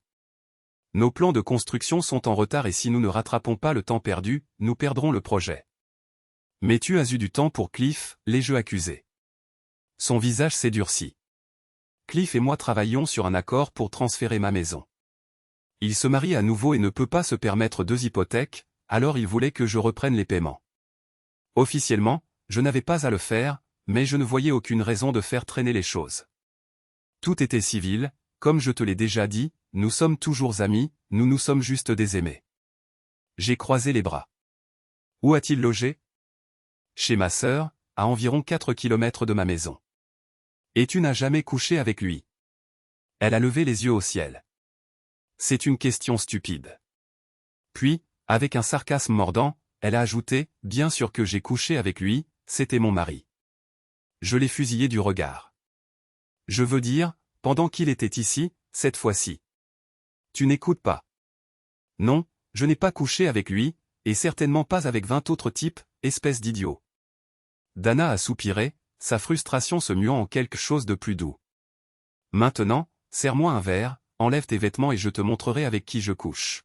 Nos plans de construction sont en retard et si nous ne rattrapons pas le temps perdu, nous perdrons le projet. Mais tu as eu du temps pour Cliff, l'ai-je accusé. Son visage s'est durci. Cliff et moi travaillions sur un accord pour transférer ma maison. Il se marie à nouveau et ne peut pas se permettre 2 hypothèques, alors il voulait que je reprenne les paiements. Officiellement, je n'avais pas à le faire, mais je ne voyais aucune raison de faire traîner les choses. Tout était civil, comme je te l'ai déjà dit, nous sommes toujours amis, nous nous sommes juste des aimés. J'ai croisé les bras. Où a-t-il logé? Chez ma sœur, à environ 4 kilomètres de ma maison. Et tu n'as jamais couché avec lui? Elle a levé les yeux au ciel. C'est une question stupide. Puis, avec un sarcasme mordant, elle a ajouté, bien sûr que j'ai couché avec lui, c'était mon mari. Je l'ai fusillé du regard. Je veux dire, pendant qu'il était ici, cette fois-ci. Tu n'écoutes pas. Non, je n'ai pas couché avec lui, et certainement pas avec 20 autres types, espèce d'idiot. Dana a soupiré, sa frustration se muant en quelque chose de plus doux. Maintenant, serre-moi un verre, enlève tes vêtements et je te montrerai avec qui je couche.